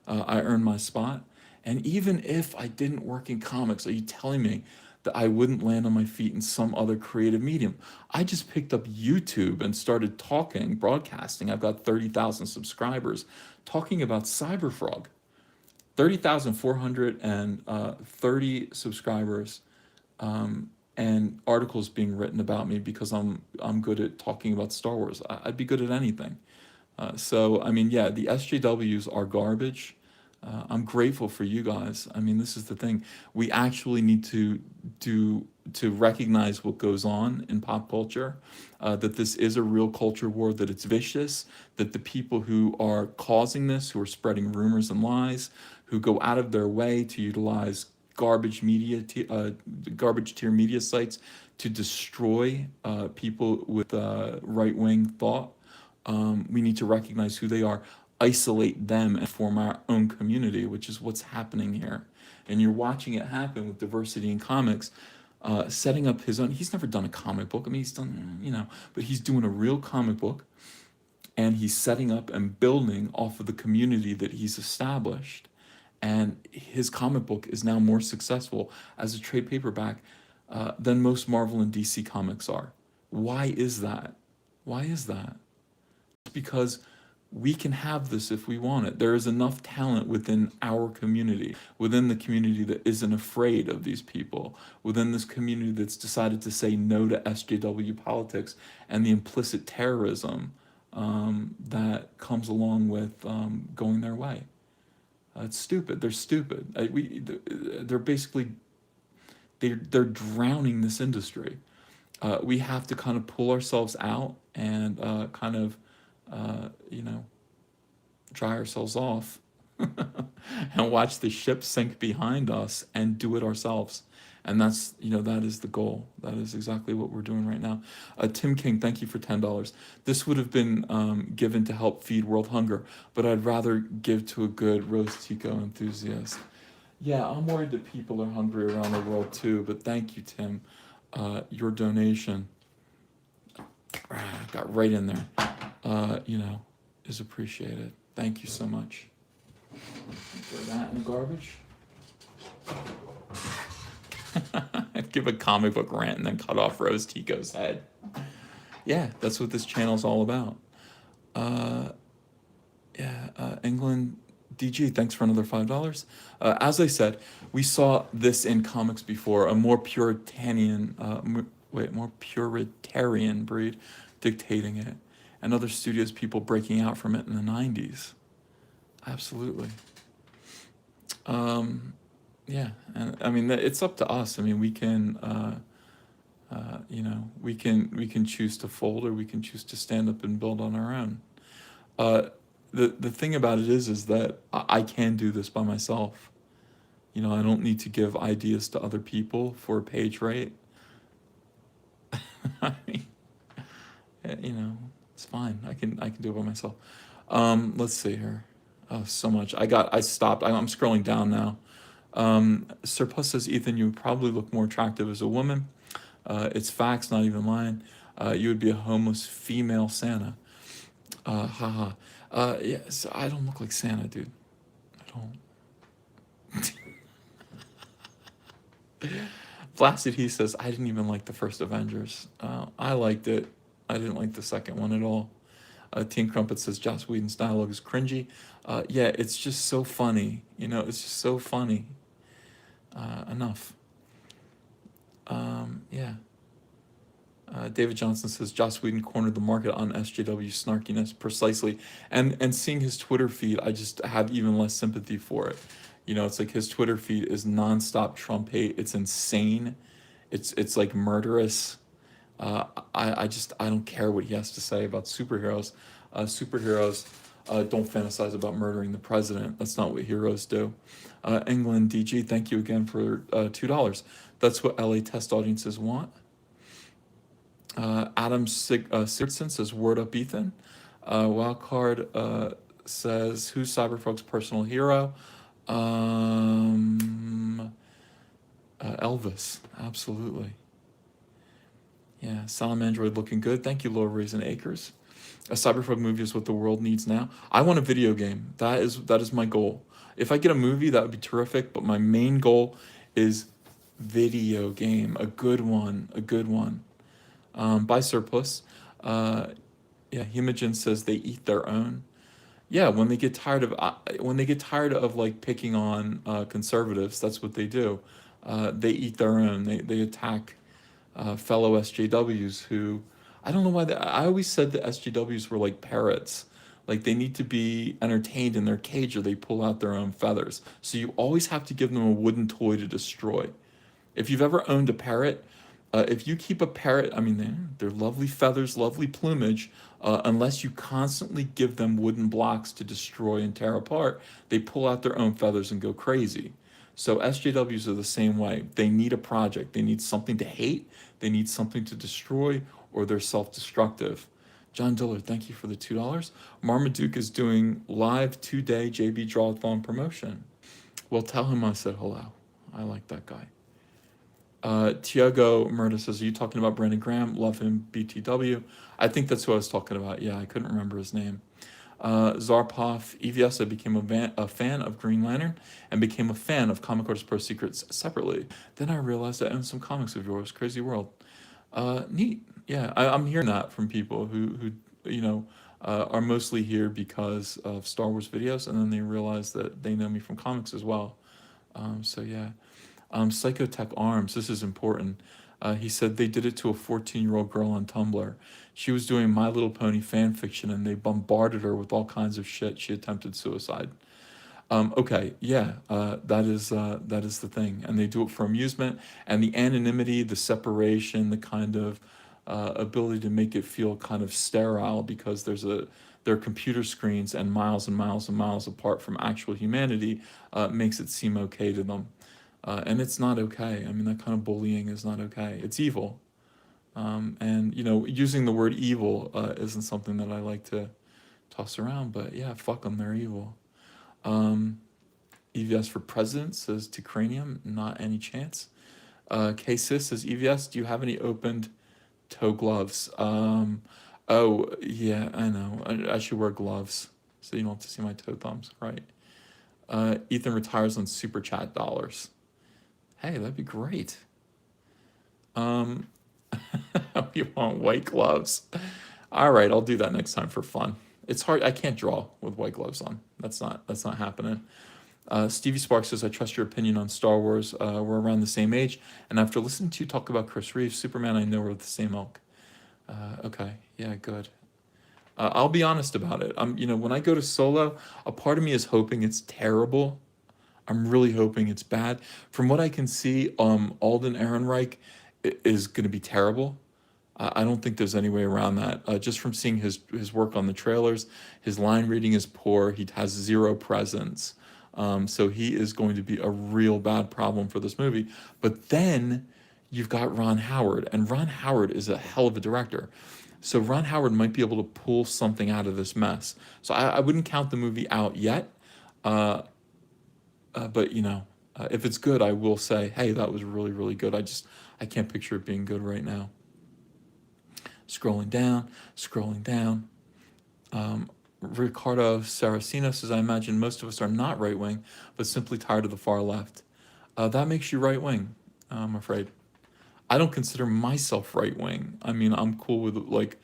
I earned my spot. And even if I didn't work in comics, are you telling me that I wouldn't land on my feet in some other creative medium? I just picked up YouTube and started talking, broadcasting. I've got 30,000 subscribers talking about Cyberfrog. 30,430 subscribers, and articles being written about me because I'm good at talking about Star Wars. I'd be good at anything. So I mean, yeah, the SJWs are garbage. I'm grateful for you guys. I mean, this is the thing. We actually need to recognize what goes on in pop culture, that this is a real culture war, that it's vicious, that the people who are causing this, who are spreading rumors and lies, who go out of their way to utilize garbage tier media sites to destroy people with right wing thought. We need to recognize who they are, isolate them, and form our own community, which is what's happening here. And you're watching it happen with diversity in comics. Setting up his own. He's never done a comic book. I mean, he's done, but he's doing a real comic book, and he's setting up and building off of the community that he's established. And his comic book is now more successful as a trade paperback than most Marvel and DC comics are. Why is that? Why is that? It's because we can have this if we want it. There is enough talent within our community, within the community that isn't afraid of these people, within this community that's decided to say no to SJW politics and the implicit terrorism that comes along with going their way. It's stupid. They're stupid. They're basically they're drowning this industry. We have to kind of pull ourselves out and kind of dry ourselves off and watch the ship sink behind us and do it ourselves. And that's, that is the goal. That is exactly what we're doing right now. Tim King, thank you for $10. This would have been given to help feed world hunger, but I'd rather give to a good roast Tico enthusiast. Yeah, I'm worried that people are hungry around the world too, but thank you, Tim. Your donation got right in there, is appreciated. Thank you so much. Throw that in the garbage. Give a comic book rant and then cut off Rose Tico's head. Yeah, that's what this channel's all about. England DG, thanks for another $5. As I said, we saw this in comics before, a more Puritanian breed dictating it, and other studios people breaking out from it in the 90s. Absolutely. Yeah, and I mean, it's up to us. I mean, we can, we can choose to fold, or we can choose to stand up and build on our own. The thing about it is that I can do this by myself. I don't need to give ideas to other people for a page rate. I mean, it's fine. I can do it by myself. Let's see here. Oh, so much. I stopped. I'm scrolling down now. Surplus says, Ethan, you would probably look more attractive as a woman. It's facts, not even lying. You would be a homeless female Santa. Haha. Yeah, so I don't look like Santa, dude. I don't. Blasted, he says, I didn't even like the first Avengers. I liked it. I didn't like the second one at all. Teen Crumpet says, Joss Whedon's dialogue is cringy. Yeah, it's just so funny. It's just so funny. Enough. Yeah. David Johnson says, Joss Whedon cornered the market on SJW snarkiness precisely. And seeing his Twitter feed, I just have even less sympathy for it. It's like his Twitter feed is nonstop Trump hate. It's insane. It's like murderous. I don't care what he has to say about superheroes. Superheroes don't fantasize about murdering the president. That's not what heroes do. England DG, thank you again for $2. That's what LA test audiences want. Adam Sigurdson says, word up Ethan. Wildcard says, who's Cyberfolk's personal hero? Elvis, absolutely. Yeah, Salamandroid looking good. Thank you, Laura Raisin Acres. A Cyberfolk movie is what the world needs now. I want a video game. That is my goal. If I get a movie, that would be terrific, but my main goal is video game. A good one. By Surplus. Humagen says they eat their own. Yeah, when they get tired of like picking on conservatives, that's what they do. They eat their own. They attack fellow SJWs who, I don't know why. I always said that SJWs were like parrots. Like they need to be entertained in their cage or they pull out their own feathers. So you always have to give them a wooden toy to destroy. If you've ever owned a parrot, If you keep a parrot, I mean, they're lovely feathers, lovely plumage. Unless you constantly give them wooden blocks to destroy and tear apart, they pull out their own feathers and go crazy. So SJWs are the same way. They need a project. They need something to hate. They need something to destroy, or they're self-destructive. John Dillard, thank you for the $2. Marmaduke is doing live 2-day JB Drawthon promotion. Well, tell him I said hello. I like that guy. Tiago Murda says, are you talking about Brandon Graham? Love him, BTW. I think that's who I was talking about. Yeah, I couldn't remember his name. Zarpov, EVS, I became a fan of Green Lantern and became a fan of Comic Artist Pro Secrets separately. Then I realized I owned some comics of yours. Crazy world. Neat. Yeah, I'm hearing that from people who are mostly here because of Star Wars videos, and then they realize that they know me from comics as well. So yeah. Psychotech Arms, this is important. He said they did it to a 14-year-old girl on Tumblr. She was doing My Little Pony fan fiction, and they bombarded her with all kinds of shit. She attempted suicide. Okay, yeah, that is the thing, and they do it for amusement, and the anonymity, the separation, the kind of ability to make it feel kind of sterile because there are computer screens and miles and miles and miles apart from actual humanity, makes it seem okay to them. And it's not okay. I mean, that kind of bullying is not okay. It's evil. And, using the word evil isn't something that I like to toss around, but yeah, fuck them, they're evil. EVS for president says to cranium, not any chance. K-Sis says, EVS, do you have any opened toe gloves? Oh, yeah, I know. I should wear gloves so you don't have to see my toe thumbs, right? Ethan retires on super chat dollars. Hey, that'd be great. You want white gloves? All right, I'll do that next time for fun. It's hard. I can't draw with white gloves on. That's not happening. Stevie Sparks says, I trust your opinion on Star Wars. We're around the same age, and after listening to you talk about Chris Reeves, Superman, I know we're the same ilk. Okay, yeah, good. I'll be honest about it. When I go to Solo, a part of me is hoping it's terrible. I'm really hoping it's bad. From what I can see, Alden Ehrenreich is going to be terrible. I don't think there's any way around that. Just from seeing his work on the trailers, his line reading is poor. He has zero presence. So he is going to be a real bad problem for this movie. But then you've got Ron Howard, and Ron Howard is a hell of a director. So Ron Howard might be able to pull something out of this mess. So I wouldn't count the movie out yet. But if it's good, I will say, hey, that was really, really good. I can't picture it being good right now. Scrolling down. Ricardo Saraceno says, I imagine most of us are not right-wing, but simply tired of the far left. That makes you right-wing, I'm afraid. I don't consider myself right-wing. I mean, I'm cool with, like,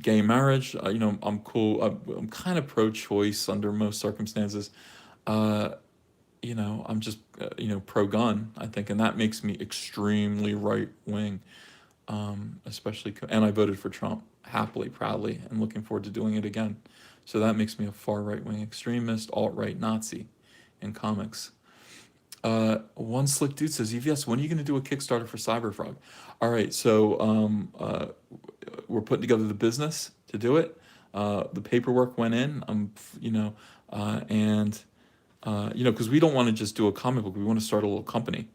gay marriage. I'm cool. I'm kind of pro-choice under most circumstances. I'm just, pro-gun, I think, and that makes me extremely right-wing, especially, and I voted for Trump happily, proudly, and looking forward to doing it again. So that makes me a far right-wing extremist, alt-right Nazi in comics. One slick dude says, EVS, when are you going to do a Kickstarter for Cyberfrog? All right, so we're putting together the business to do it. The paperwork went in, because we don't want to just do a comic book. We want to start a little company.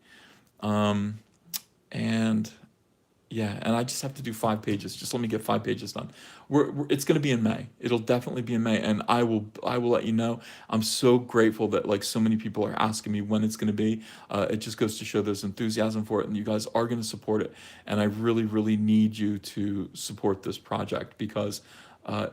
And I just have to do 5 pages. Just let me get 5 pages done. It's going to be in May. It'll definitely be in May, and I will let you know. I'm so grateful that like so many people are asking me when it's going to be. It just goes to show there's enthusiasm for it, and you guys are going to support it. And I really, really need you to support this project because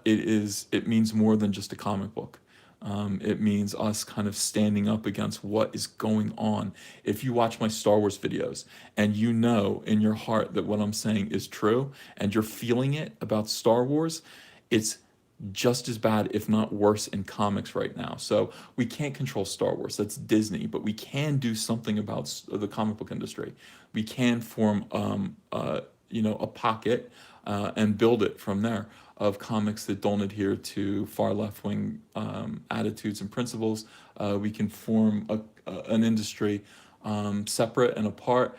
it means more than just a comic book. It means us kind of standing up against what is going on. If you watch my Star Wars videos and you know in your heart that what I'm saying is true and you're feeling it about Star Wars, it's just as bad, if not worse, in comics right now. So we can't control Star Wars. That's Disney, but we can do something about the comic book industry. We can form, a pocket and build it from there of comics that don't adhere to far left-wing attitudes and principles. We can form an industry separate and apart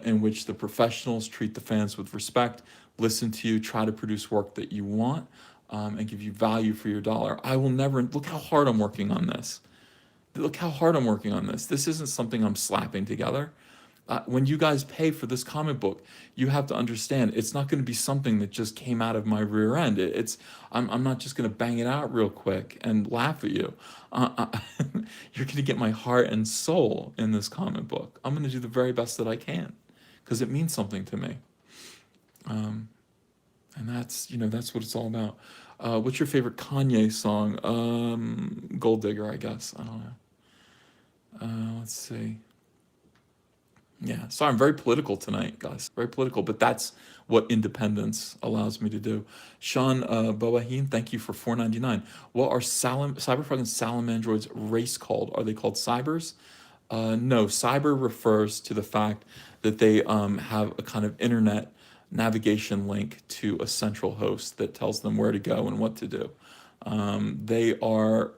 in which the professionals treat the fans with respect, listen to you, try to produce work that you want, and give you value for your dollar. I will never, look how hard I'm working on this. Look how hard I'm working on this. This isn't something I'm slapping together. When you guys pay for this comic book, you have to understand it's not going to be something that just came out of my rear end. I'm not just going to bang it out real quick and laugh at you. You're going to get my heart and soul in this comic book. I'm going to do the very best that I can because it means something to me. And that's what it's all about. What's your favorite Kanye song? Gold Digger, I guess. I don't know. Let's see. Yeah, sorry, I'm very political tonight, guys. Very political, but that's what independence allows me to do. Sean Boahin, thank you for $4.99. What are Cyberpunk and Salamandroid's race called? Are they called cybers? No, cyber refers to the fact that they have a kind of internet navigation link to a central host that tells them where to go and what to do. They are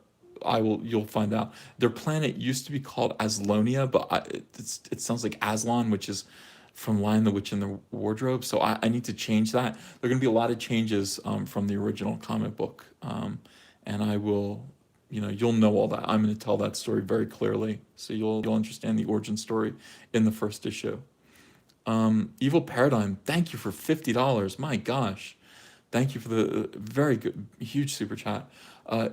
you'll find out. Their planet used to be called Aslonia, but it sounds like Aslan, which is from Lion the Witch in the Wardrobe. So I need to change that. There are going to be a lot of changes from the original comic book, and I will, you'll know all that. I'm going to tell that story very clearly, so you'll understand the origin story in the first issue. Evil Paradigm, thank you for $50. My gosh. Thank you for the very good, huge super chat.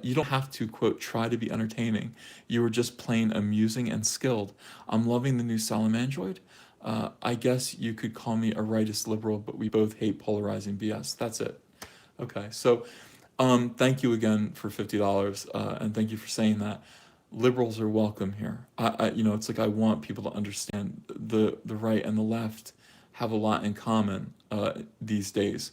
You don't have to, quote, try to be entertaining. You were just plain amusing and skilled. I'm loving the new Salamandroid. I guess you could call me a rightist liberal, but we both hate polarizing BS. That's it. Okay, so thank you again for $50, and thank you for saying that. Liberals are welcome here. It's like I want people to understand the right and the left have a lot in common these days.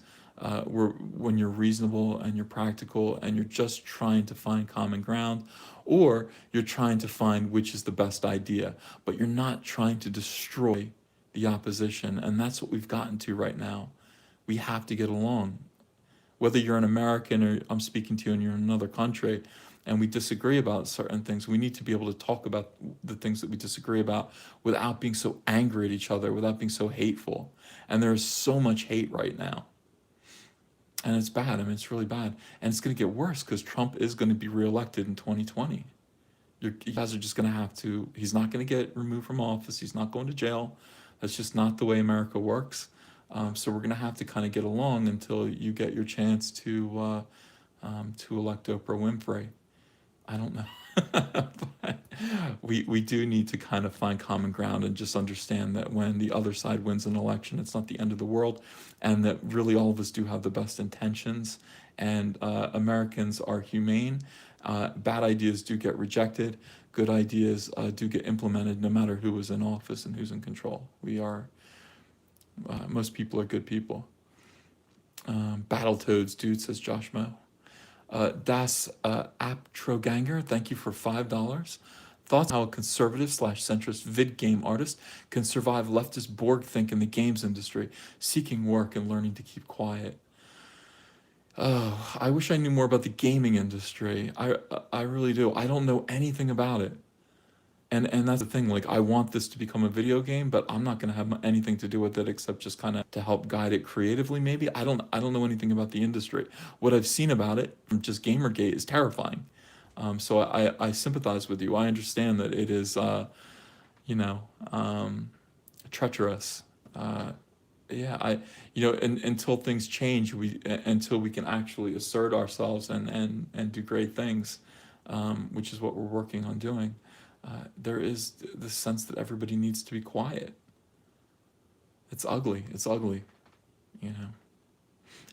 When you're reasonable and you're practical and you're just trying to find common ground, or you're trying to find which is the best idea, but you're not trying to destroy the opposition. And that's what we've gotten to right now. We have to get along. Whether you're an American or I'm speaking to you and you're in another country and we disagree about certain things, we need to be able to talk about the things that we disagree about without being so angry at each other, without being so hateful. And there's so much hate right now. And it's bad. I mean, it's really bad. And it's going to get worse because Trump is going to be reelected in 2020. You guys are just going to have to, he's not going to get removed from office. He's not going to jail. That's just not the way America works. So we're going to have to kind of get along until you get your chance to elect Oprah Winfrey. I don't know. But we do need to kind of find common ground and just understand that when the other side wins an election, it's not the end of the world, and that really all of us do have the best intentions, and Americans are humane. Bad ideas do get rejected. Good ideas do get implemented no matter who is in office and who's in control. Most people are good people. Battletoads, dude, says Josh Mo. Das Aptroganger, thank you for $5. Thoughts on how a conservative/centrist vid game artist can survive leftist Borg think in the games industry, seeking work and learning to keep quiet. Oh, I wish I knew more about the gaming industry. I really do. I don't know anything about it. And that's the thing, like I want this to become a video game, but I'm not going to have anything to do with it except just kind of to help guide it creatively maybe. I don't know anything about the industry. What I've seen about it from just Gamergate is terrifying. So I sympathize with you. I understand that it is treacherous. Until things change, until we can actually assert ourselves and do great things, which is what we're working on doing. There is the sense that everybody needs to be quiet. It's ugly.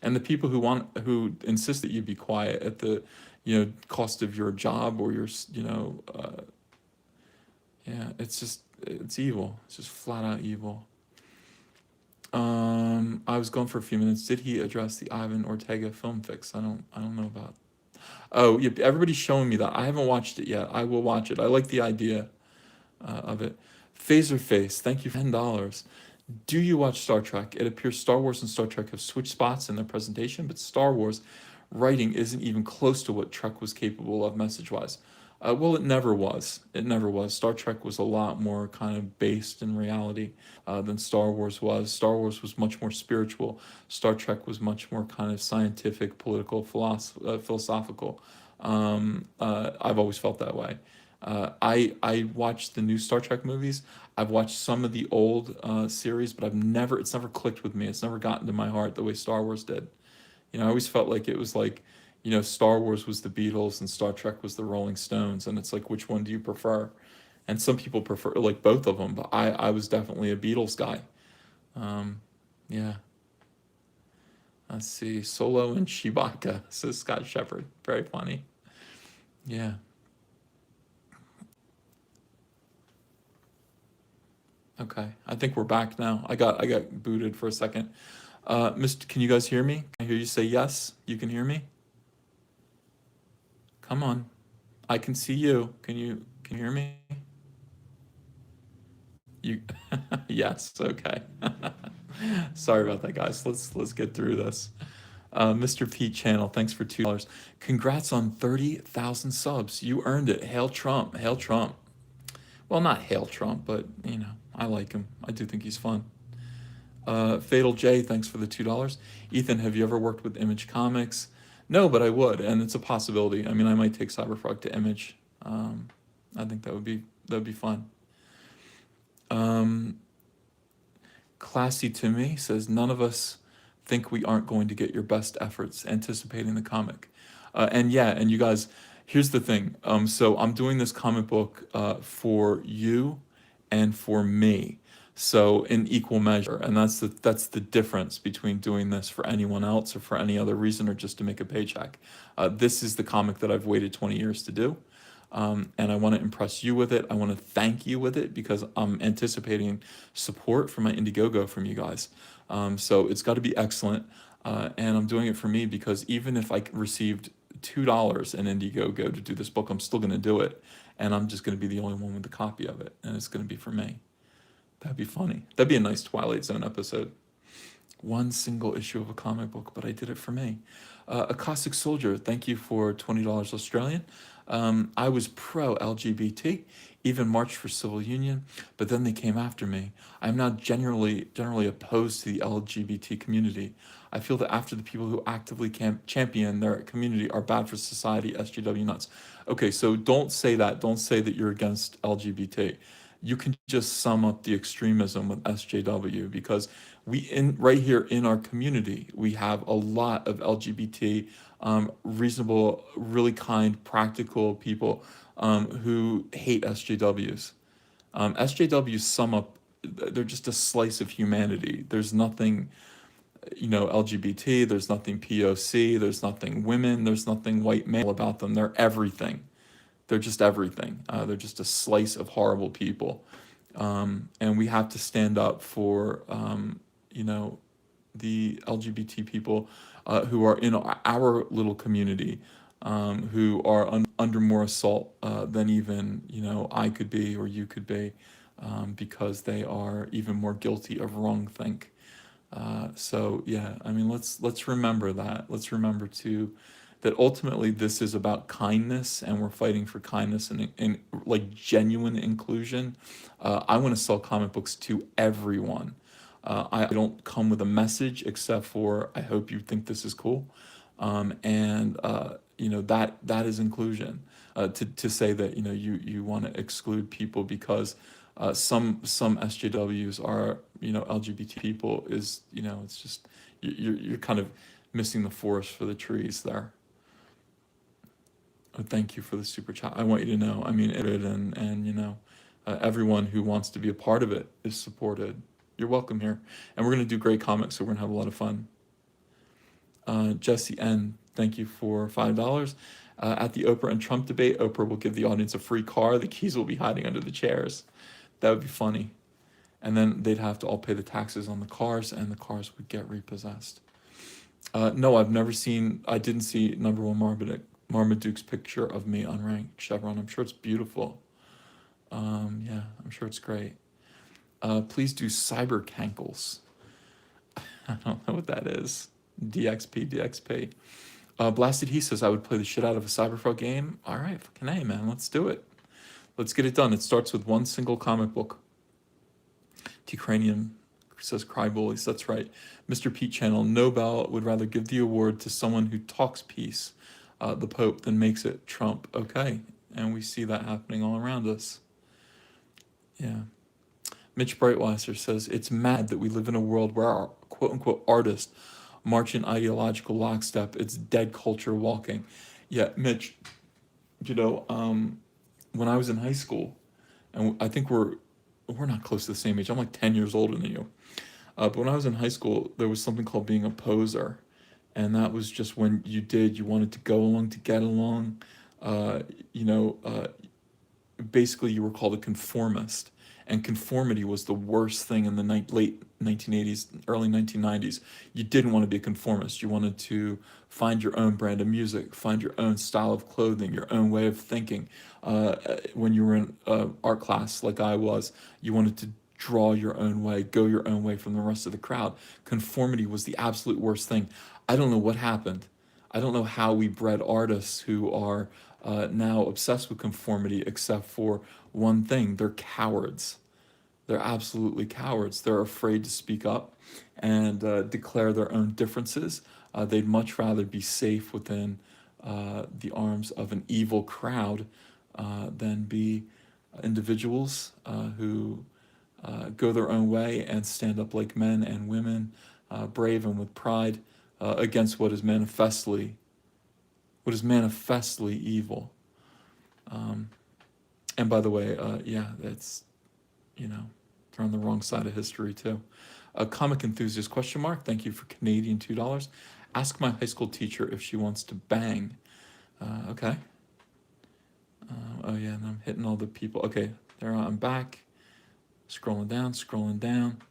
And the people who insist that you be quiet at the, cost of your job or your, it's evil. It's just flat out evil. I was gone for a few minutes. Did he address the Ivan Ortega film fix? I don't know about. Oh, yeah, everybody's showing me that. I haven't watched it yet. I will watch it. I like the idea of it. Phaser Face, thank you for $10. Do you watch Star Trek? It appears Star Wars and Star Trek have switched spots in their presentation, but Star Wars writing isn't even close to what Trek was capable of message-wise. Well, it never was. It never was. Star Trek was a lot more kind of based in reality than Star Wars was. Star Wars was much more spiritual. Star Trek was much more kind of scientific, political, philosophical. I've always felt that way. I watched the new Star Trek movies. I've watched some of the old series, but it's never clicked with me. It's never gotten to my heart the way Star Wars did. I always felt like it was like, Star Wars was the Beatles and Star Trek was the Rolling Stones, and it's like, which one do you prefer? And some people prefer like both of them, but I was definitely a Beatles guy. Um, yeah. Let's see, Solo and Chewbacca, says Scott Shepard. Very funny. Yeah. Okay. I think we're back now. I got booted for a second. Mr. Can you guys hear me? I hear you say yes. You can hear me? Come on. I can see you. Can you hear me? You yes, okay. Sorry about that, guys. Let's get through this. Mr. Pete Channel, thanks for $2. Congrats on 30,000 subs. You earned it. Hail Trump. Hail Trump. Well, not hail Trump, but I like him. I do think he's fun. Fatal J, thanks for the $2. Ethan, have you ever worked with Image Comics? No, but I would, and it's a possibility. I mean, I might take Cyberfrog to Image. I think that would be fun. Um, Classy to me says none of us think we aren't going to get your best efforts anticipating the comic. And yeah, and you guys, here's the thing. So I'm doing this comic book for you and for me. So in equal measure, and that's the difference between doing this for anyone else or for any other reason or just to make a paycheck. This is the comic that I've waited 20 years to do. And I want to impress you with it. I want to thank you with it because I'm anticipating support from my Indiegogo from you guys. So it's got to be excellent. And I'm doing it for me because even if I received $2 in Indiegogo to do this book, I'm still going to do it. And I'm just going to be the only one with a copy of it. And it's going to be for me. That'd be funny. That'd be a nice Twilight Zone episode. One single issue of a comic book, but I did it for me. A Caustic Soldier, thank you for $20 Australian. I was pro LGBT, even marched for civil union, but then they came after me. I'm now generally opposed to the LGBT community. I feel that after the people who actively champion their community are bad for society, SJW nuts. Okay, so don't say that. Don't say that you're against LGBT. You can just sum up the extremism with SJW because right here in our community we have a lot of LGBT, reasonable, really kind, practical people who hate SJWs. SJWs sum up, they're just a slice of humanity. There's nothing, LGBT, there's nothing POC, there's nothing women, there's nothing white male about them. They're everything. They're just everything. They're just a slice of horrible people. And we have to stand up for, the LGBT people who are in our little community, who are under more assault than even, I could be or you could be, because they are even more guilty of wrongthink. So yeah, I mean, let's remember that. Let's remember to that ultimately this is about kindness, and we're fighting for kindness and like genuine inclusion. I want to sell comic books to everyone. I don't come with a message except for I hope you think this is cool, and that is inclusion. To say that you want to exclude people because some SJWs are LGBT people is it's just you're kind of missing the forest for the trees there. Thank you for the super chat. I want you to know, I mean, and everyone who wants to be a part of it is supported. You're welcome here, and we're gonna do great comics, so we're gonna have a lot of fun. Jesse N, thank you for $5. At the Oprah and Trump debate, Oprah will give the audience a free car. The keys will be hiding under the chairs. That would be funny. And then they'd have to all pay the taxes on the cars, and the cars would get repossessed. No, I didn't see number one Marmaduke's picture of me on Rank Chevron. I'm sure it's beautiful. Yeah, I'm sure it's great. Please do cyber cankles. I don't know what that is. DXP. Blasted He says, I would play the shit out of a Cyberpunk game. All right, fucking A, man. Let's do it. Let's get it done. It starts with one single comic book. Ukrainian says, Cry Bullies. That's right. Mr. Pete Channel, Nobel would rather give the award to someone who talks peace, the Pope, than makes it Trump. Okay. And we see that happening all around us. Yeah. Mitch Breitweiser says, it's mad that we live in a world where our quote unquote artists march in ideological lockstep. It's dead culture walking. Yeah, Mitch, you know, when I was in high school, and I think we're not close to the same age. I'm like 10 years older than you. But when I was in high school, there was something called being a poser. And that was just when you wanted to go along to get along. Uh, you know, basically you were called a conformist, and conformity was the worst thing in the late 1980s, early 1990s. You didn't want to be a conformist. You wanted to find your own brand of music, find your own style of clothing, your own way of thinking. When you were in art class like I was, you wanted to draw your own way, go your own way from the rest of the crowd. Conformity was the absolute worst thing. I don't know what happened. I don't know how we bred artists who are now obsessed with conformity, except for one thing: they're cowards. They're absolutely cowards. They're afraid to speak up and declare their own differences. They'd much rather be safe within the arms of an evil crowd than be individuals who go their own way and stand up like men and women, brave and with pride, against what is manifestly evil. And by the way, yeah, that's, you know, they're on the wrong side of history too. A comic enthusiast question mark. Thank you for Canadian $2. Ask my high school teacher if she wants to bang. Okay. Oh yeah, and I'm hitting all the people. Okay, there I'm back. Scrolling down, scrolling down.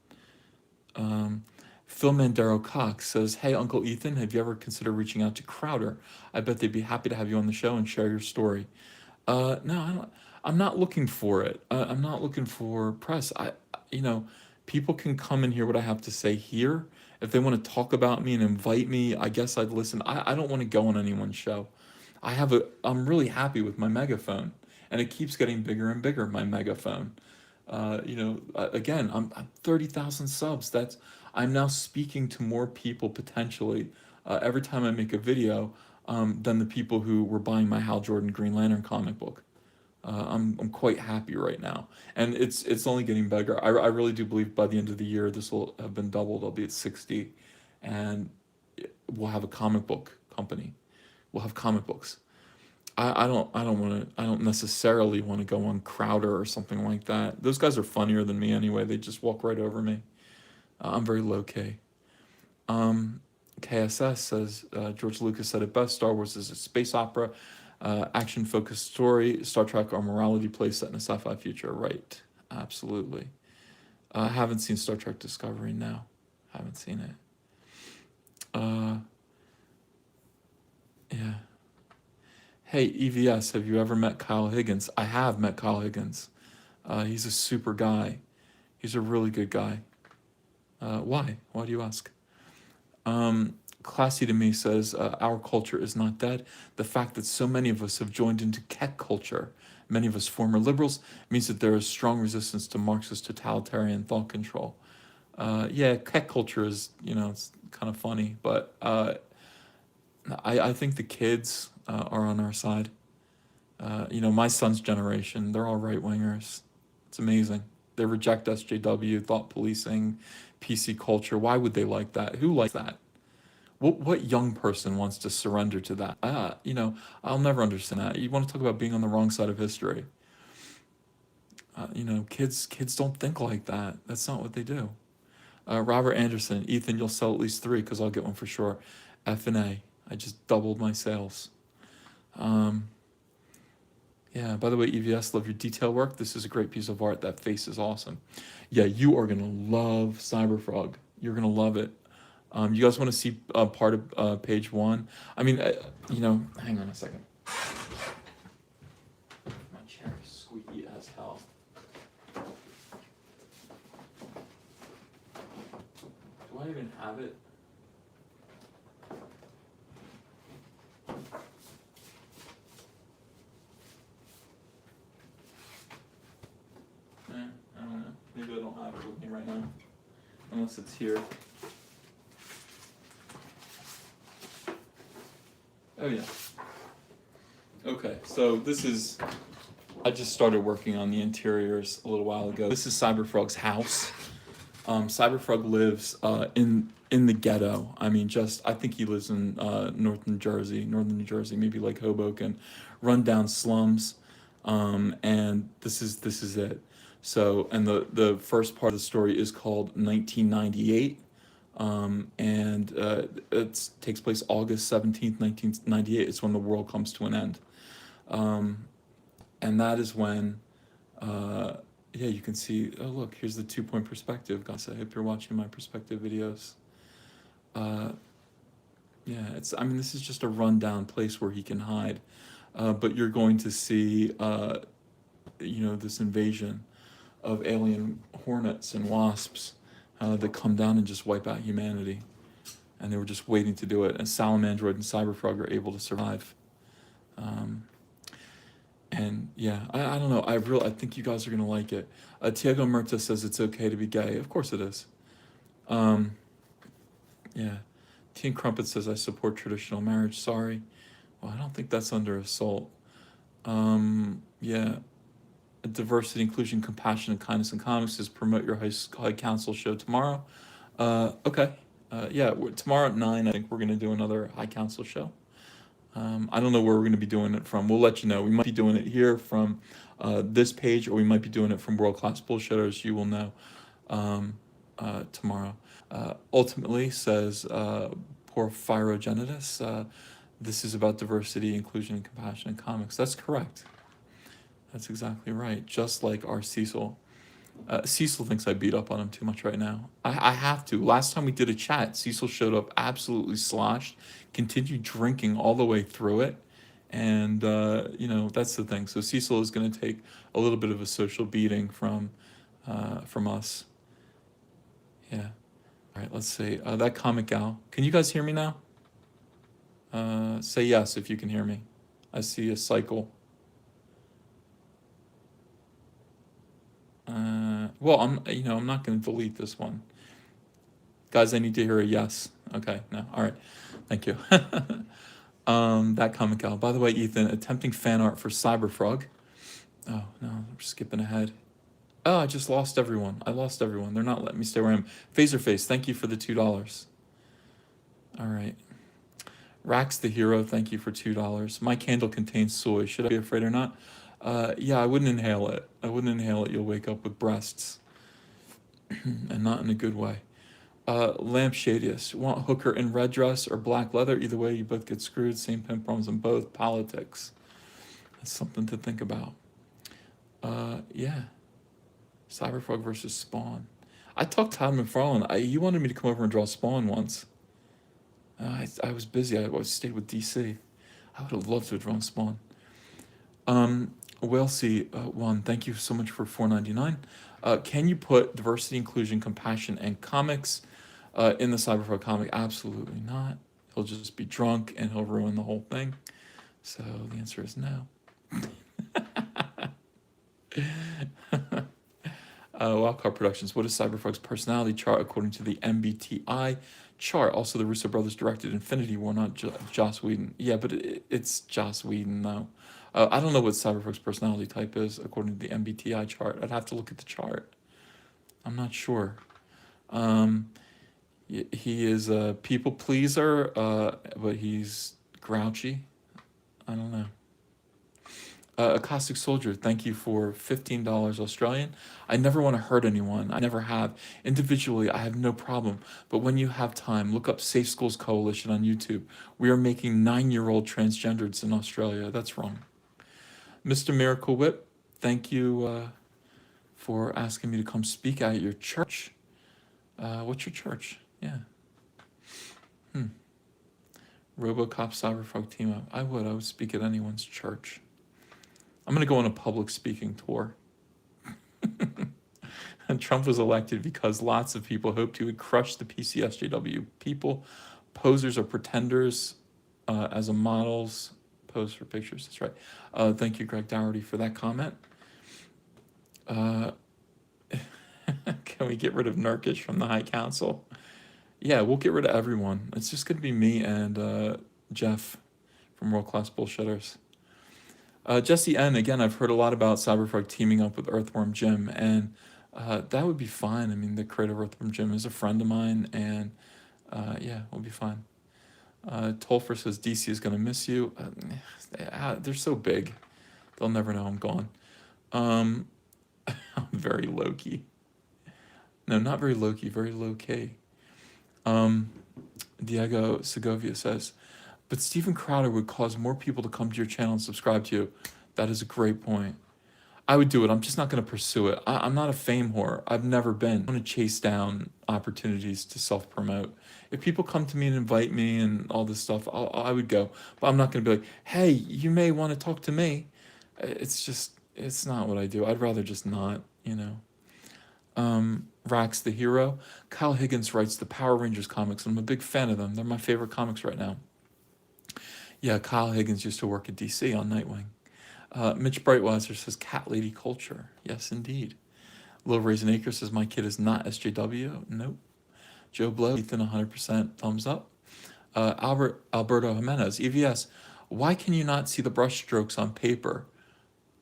Phil Mandaro Cox says, hey, Uncle Ethan, have you ever considered reaching out to Crowder? I bet they'd be happy to have you on the show and share your story. No, I don't, I'm not looking for it. I'm not looking for press. You know, people can come and hear what I have to say here. If they want to talk about me and invite me, I guess I'd listen. I don't want to go on anyone's show. I'm really happy with my megaphone, and it keeps getting bigger and bigger, my megaphone. Again, I'm 30,000 subs. I'm now speaking to more people potentially every time I make a video than the people who were buying my Hal Jordan Green Lantern comic book. I'm quite happy right now, and it's only getting bigger. I really do believe by the end of the year this will have been doubled. I'll be at 60, and we'll have a comic book company. We'll have comic books. I don't necessarily want to go on Crowder or something like that. Those guys are funnier than me anyway. They just walk right over me. I'm very low key. KSS says George Lucas said it best. Star Wars is a space opera, action focused story. Star Trek are morality plays set in a sci-fi future. Right, absolutely. Haven't seen Star Trek Discovery now. Haven't seen it. Yeah. Hey, EVS, have you ever met Kyle Higgins? I have met Kyle Higgins. He's a super guy. He's a really good guy. Why? Why do you ask? Classy to me says, our culture is not dead. The fact that so many of us have joined into Keck culture, many of us former liberals, means that there is strong resistance to Marxist totalitarian thought control. Yeah, Keck culture is, it's kind of funny, but I think the kids are on our side. My son's generation, they're all right-wingers. It's amazing. They reject SJW, thought policing, PC culture. Why would they like that? Who likes that? What young person wants to surrender to that? I'll never understand that. You want to talk about being on the wrong side of history. Kids don't think like that. That's not what they do. Robert Anderson, Ethan, you'll sell at least 3 because I'll get one for sure. F and A. I just doubled my sales. Yeah, by the way, EVS, love your detail work. This is a great piece of art. That face is awesome. Yeah, you are going to love Cyberfrog. You're going to love it. You guys want to see part of page 1? I mean, hang on a second. My chair is squeaky as hell. Do I even have it? unless it's here. Oh yeah. Okay, so this is, I just started working on the interiors a little while ago. This is Cyberfrog's house. Cyberfrog lives in the ghetto. I mean, I think he lives in northern New Jersey, maybe like Hoboken, rundown slums. And this is it. So, and the first part of the story is called 1998. And it takes place August 17th, 1998. It's when the world comes to an end. And that is when, yeah, you can see, oh, look, here's the 2-point perspective. Guys, I hope you're watching my perspective videos. Yeah, I mean, this is just a rundown place where he can hide. But you're going to see, this invasion of alien hornets and wasps that come down and just wipe out humanity. And they were just waiting to do it. And Salamandroid and Cyberfrog are able to survive. And yeah, I don't know. I think you guys are gonna like it. Tiago Murta says it's okay to be gay. Of course it is. Yeah. Teen Crumpet says I support traditional marriage. Sorry. Well, I don't think that's under assault. Yeah. Diversity, inclusion, compassion, and kindness in comics is promote your high council show tomorrow. Okay. Yeah, tomorrow at 9, I think we're gonna do another high council show. I don't know where we're going to be doing it from. We'll let you know. We might be doing it here from this page, or we might be doing it from World Class Bullshitters. You will know tomorrow. Ultimately, says Porphyrogenitus, this is about diversity, inclusion, and compassion in comics. That's correct. That's exactly right. Just like our Cecil. Cecil thinks I beat up on him too much right now. I have to. Last time we did a chat, Cecil showed up absolutely sloshed, continued drinking all the way through it. And, that's the thing. So Cecil is going to take a little bit of a social beating from us. Yeah. All right, let's see. That comic gal. Can you guys hear me now? Say yes if you can hear me. I see a cycle. Well, I'm not going to delete this one. Guys, I need to hear a yes. Okay, no, all right. Thank you. That comic out. By the way, Ethan, attempting fan art for Cyberfrog. Oh, no, I'm skipping ahead. Oh, I just lost everyone. They're not letting me stay where I am. Phaserface, thank you for the $2. All right. Rax the Hero, thank you for $2. My candle contains soy. Should I be afraid or not? Yeah, I wouldn't inhale it. You'll wake up with breasts. And not in a good way. Lampshadius, want hooker in red dress or black leather? Either way, you both get screwed. Same pimp problems in both. Politics. That's something to think about. Yeah. Cyberfrog versus Spawn. I talked to Todd McFarlane. He wanted me to come over and draw Spawn once. I was busy. I stayed with DC. I would have loved to have drawn Spawn. Whalesea1, thank you so much for $4.99. Can you put diversity, inclusion, compassion, and comics in the Cyberfrog comic? Absolutely not. He'll just be drunk and he'll ruin the whole thing. So the answer is no. Wildcard Productions. What is Cyberfrog's personality chart according to the MBTI chart? Also, the Russo brothers directed Infinity War, not Joss Whedon. Yeah, but it's Joss Whedon, though. I don't know what Cyberfrog's personality type is according to the MBTI chart. I'd have to look at the chart. I'm not sure. He is a people pleaser, but he's grouchy. I don't know. Acoustic Soldier, thank you for $15 Australian. I never want to hurt anyone. I never have. Individually, I have no problem. But when you have time, look up Safe Schools Coalition on YouTube. We are making 9-year-old transgenders in Australia. That's wrong. Mr. Miracle Whip, thank you for asking me to come speak at your church. What's your church? Yeah. RoboCop Cyberfrog team up. I would speak at anyone's church. I'm going to go on a public speaking tour. And Trump was elected because lots of people hoped he would crush the PCSJW. People, posers or pretenders as a models, pose for pictures. That's right. Thank you, Greg Dougherty, for that comment. Can we get rid of Nurkic from the High Council? Yeah, we'll get rid of everyone. It's just gonna be me and Jeff from World Class Bullshitters. Jesse N. Again, I've heard a lot about Cyberfrog teaming up with Earthworm Jim, and that would be fine. I mean, the creator of Earthworm Jim is a friend of mine, and yeah, we'll be fine. Tolfer says DC is gonna miss you. They're so big, they'll never know I'm gone. I'm very low key. No, not very low key, very low key. Diego Segovia says, but Steven Crowder would cause more people to come to your channel and subscribe to you. That is a great point. I would do it. I'm just not going to pursue it. I'm not a fame whore. I've never been. I want to chase down opportunities to self-promote. If people come to me and invite me and all this stuff, I would go. But I'm not going to be like, hey, you may want to talk to me. It's just, it's not what I do. I'd rather just not, you know. Rax the Hero. Kyle Higgins writes the Power Rangers comics, and I'm a big fan of them. They're my favorite comics right now. Yeah, Kyle Higgins used to work at DC on Nightwing. Mitch Brightweiser says Cat Lady Culture. Yes, indeed. Lil Raisin Acre says my kid is not SJW. Nope. Joe Blow, Ethan 100% thumbs up. Alberto Jimenez, EVS. Why can you not see the brush strokes on paper?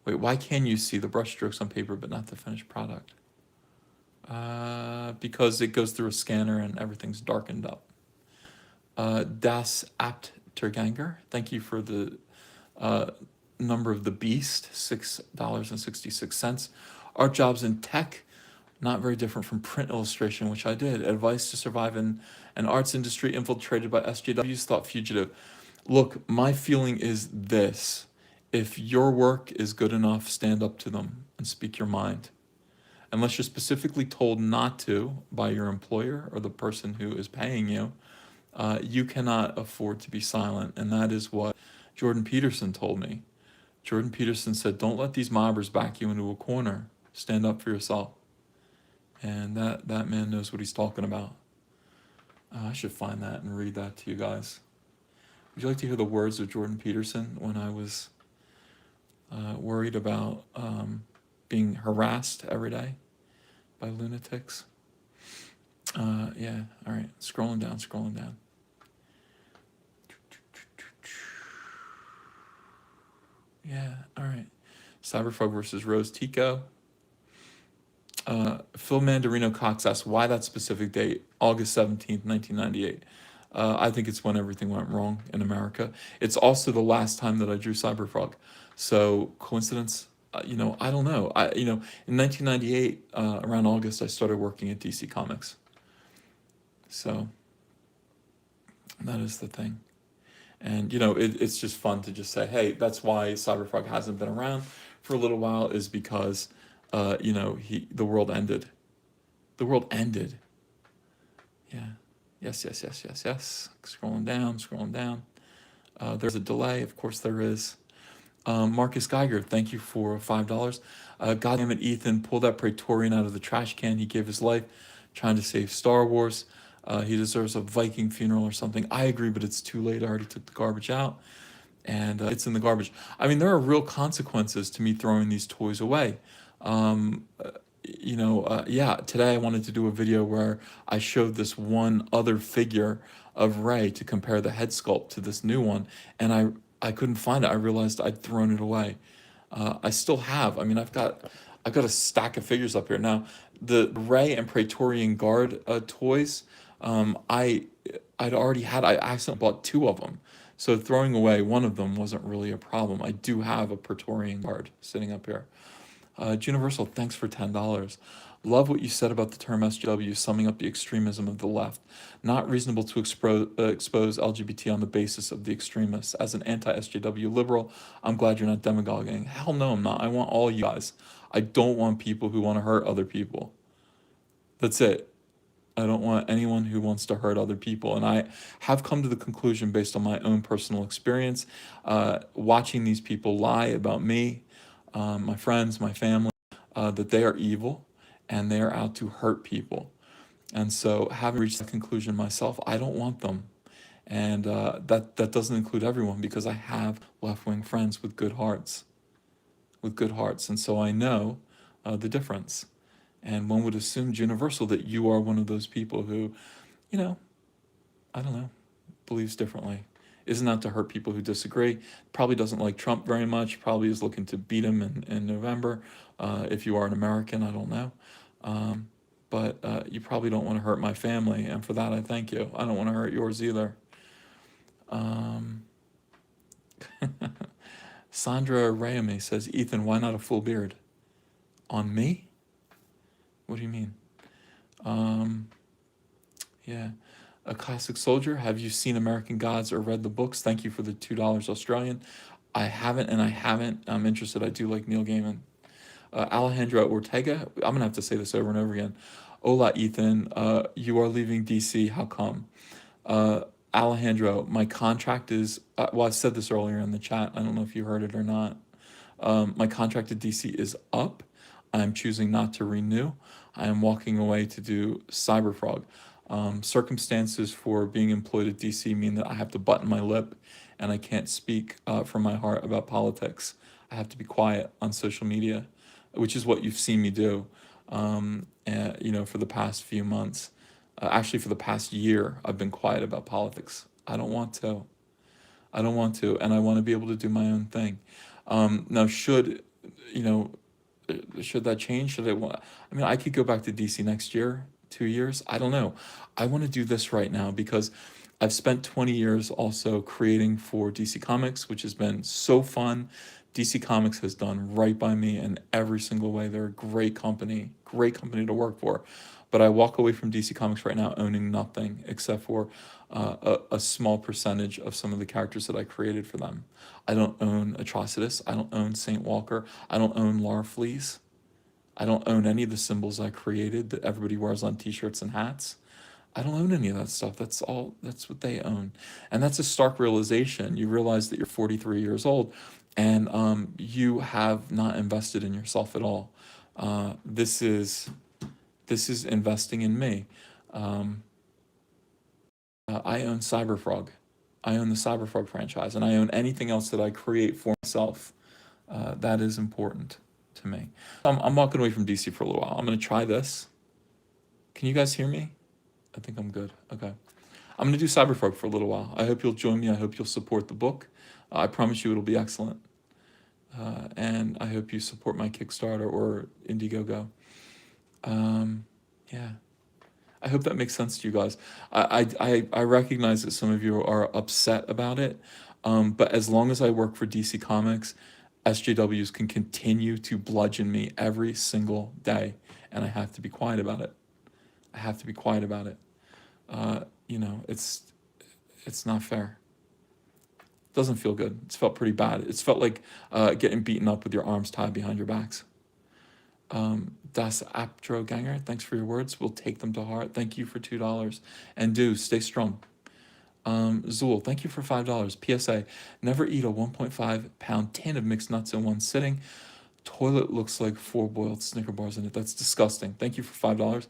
Wait, why can you see the brush strokes on paper but not the finished product? Because it goes through a scanner and everything's darkened up. Das Apterganger, thank you for the number of the beast, $6.66. Art jobs in tech, not very different from print illustration, which I did. Advice to survive in an arts industry infiltrated by SJWs, thought fugitive. Look, my feeling is this. If your work is good enough, stand up to them and speak your mind. Unless you're specifically told not to by your employer or the person who is paying you, you cannot afford to be silent. And that is what Jordan Peterson told me. Jordan Peterson said, don't let these mobbers back you into a corner. Stand up for yourself. And that man knows what he's talking about. I should find that and read that to you guys. Would you like to hear the words of Jordan Peterson when I was worried about being harassed every day by lunatics? Yeah, all right, scrolling down. Yeah, all right. Cyberfrog versus Rose Tico. Phil Mandarino Cox asks why that specific date, August 17th, 1998. I think it's when everything went wrong in America. It's also the last time that I drew Cyberfrog. So coincidence? You know, I don't know. In 1998, around August, I started working at DC Comics. So that is the thing. And, you know, it's just fun to just say, hey, that's why Cyberfrog hasn't been around for a little while, is because, you know, the world ended. The world ended. Yeah. Yes. Scrolling down. There's a delay. Of course there is. Marcus Geiger, thank you for $5. Goddamn it, Ethan, pull that Praetorian out of the trash can. He gave his life trying to save Star Wars. He deserves a Viking funeral or something. I agree, but it's too late. I already took the garbage out, and it's in the garbage. I mean, there are real consequences to me throwing these toys away. Yeah, today I wanted to do a video where I showed this one other figure of Rey to compare the head sculpt to this new one, and I couldn't find it. I realized I'd thrown it away. I still have. I mean, I've got a stack of figures up here now. The Rey and Praetorian Guard toys. I'd already had. I accidentally bought two of them, so throwing away one of them wasn't really a problem. I do have a Praetorian Guard sitting up here. Universal, thanks for $10. Love what you said about the term SJW, summing up the extremism of the left. Not reasonable to expose LGBT on the basis of the extremists. As an anti-SJW liberal, I'm glad you're not demagoguing. Hell no, I'm not. I want all you guys. I don't want people who want to hurt other people. That's it. I don't want anyone who wants to hurt other people. And I have come to the conclusion, based on my own personal experience, watching these people lie about me, my friends, my family, that they are evil and they are out to hurt people. And so, having reached that conclusion myself, I don't want them. And that doesn't include everyone, because I have left-wing friends with good hearts. And so I know the difference. And one would assume, Universal, that you are one of those people who, you know, I don't know, believes differently. Isn't out to hurt people who disagree. Probably doesn't like Trump very much. Probably is looking to beat him in November. If you are an American, I don't know. But you probably don't want to hurt my family. And for that, I thank you. I don't want to hurt yours either. Um, Sandra Rayame says, Ethan, why not a full beard? On me? What do you mean? Yeah. A Classic Soldier, have you seen American Gods or read the books? Thank you for the $2 Australian. I haven't, and I haven't. I'm interested. I do like Neil Gaiman. Alejandro Ortega, I'm going to have to say this over and over again. Hola, Ethan. You are leaving DC. How come? Uh, Alejandro, my contract is, well, I said this earlier in the chat. I don't know if you heard it or not. My contract at DC is up. I'm choosing not to renew. I am walking away to do Cyberfrog. Circumstances for being employed at DC mean that I have to button my lip and I can't speak from my heart about politics. I have to be quiet on social media, which is what you've seen me do, for the past few months. Actually, for the past year, I've been quiet about politics. I don't want to. I don't want to, and I want to be able to do my own thing. Now, you know, should that change? Should I want? I mean, I could go back to DC next year, 2 years. I don't know. I want to do this right now because I've spent 20 years also creating for DC Comics, which has been so fun. DC Comics has done right by me in every single way. They're a great company to work for. But I walk away from DC Comics right now owning nothing except for a small percentage of some of the characters that I created for them. I don't own Atrocitus. I don't own Saint Walker. I don't own Larfleeze. I don't own any of the symbols I created that everybody wears on t-shirts and hats. I don't own any of that stuff. That's what they own. And that's a stark realization. You realize that you're 43 years old and you have not invested in yourself at all. This is investing in me. I own Cyberfrog. I own the Cyberfrog franchise, and I own anything else that I create for myself. That is important to me. I'm walking away from DC for a little while. I'm going to try this. Can you guys hear me? I think I'm good. Okay. I'm going to do Cyberfrog for a little while. I hope you'll join me. I hope you'll support the book. I promise you it'll be excellent. And I hope you support my Kickstarter or Indiegogo. Yeah. I hope that makes sense to you guys. I recognize that some of you are upset about it, but as long as I work for DC Comics, SJWs can continue to bludgeon me every single day, and I have to be quiet about it. I have to be quiet about it. It's not fair. It doesn't feel good. It's felt pretty bad. It's felt like getting beaten up with your arms tied behind your backs. Das Aptro Ganger, thanks for your words. We'll take them to heart. Thank you for $2. And do stay strong. Zool, thank you for $5. PSA, never eat a 1.5-pound tin of mixed nuts in one sitting. Toilet looks like 4 boiled Snicker bars in it. That's disgusting. Thank you for $5.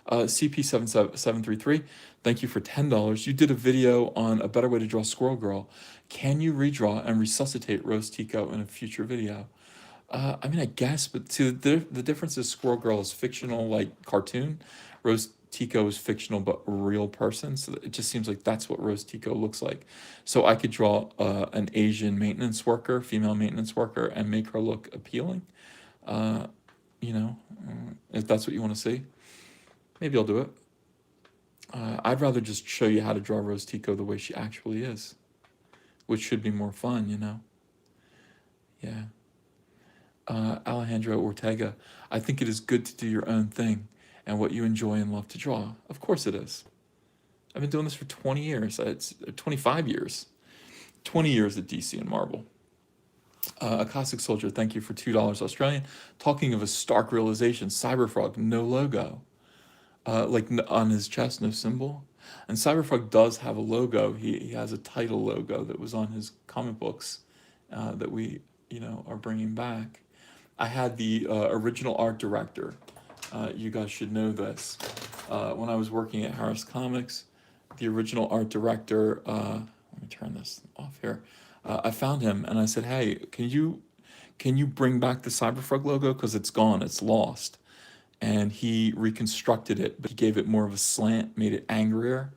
CP7733, thank you for $10. You did a video on a better way to draw Squirrel Girl. Can you redraw and resuscitate Rose Tico in a future video? I mean, I guess, but the difference is Squirrel Girl is fictional, like cartoon. Rose Tico is fictional, but a real person. So it just seems like that's what Rose Tico looks like. So I could draw an Asian maintenance worker, female maintenance worker, and make her look appealing. If that's what you want to see, maybe I'll do it. I'd rather just show you how to draw Rose Tico the way she actually is, which should be more fun, Yeah. Alejandro Ortega, I think it is good to do your own thing and what you enjoy and love to draw. Of course it is. I've been doing this for 20 years. It's 25 years. 20 years at DC and Marvel. A Classic Soldier, thank you for $2 Australian. Talking of a stark realization, Cyberfrog, no logo. On his chest, no symbol. And Cyberfrog does have a logo. He has a title logo that was on his comic books that we, are bringing back. I had the original art director. You guys should know this. When I was working at Harris Comics, the original art director, let me turn this off here. I found him and I said, hey, can you bring back the Cyberfrog logo? Because it's gone, it's lost. and he reconstructed it, but he gave it more of a slant, made it angrier.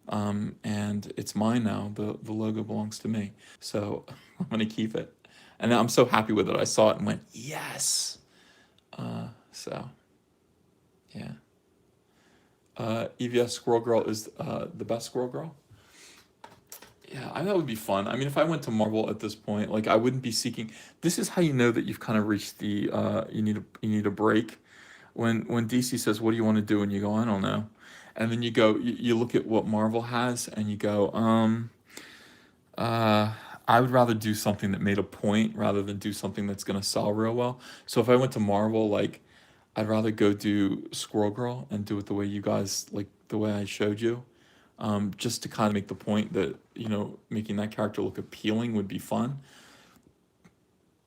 And it's mine now. The logo belongs to me, so I'm gonna keep it. And I'm so happy with it. I saw it and went, yes. So yeah. EVS Squirrel Girl is the best Squirrel Girl. Yeah, that would be fun. I mean, if I went to Marvel at this point, like I wouldn't be seeking. This is how you know that you've kind of reached the you need a break. When DC says, "What do you want to do?" and you go, "I don't know," and then you look at what Marvel has and you go, uh, I would rather do something that made a point rather than do something that's gonna sell real well. So if I went to Marvel, like I'd rather go do Squirrel Girl and do it the way you guys like the way I showed you, just to kind of make the point that making that character look appealing would be fun.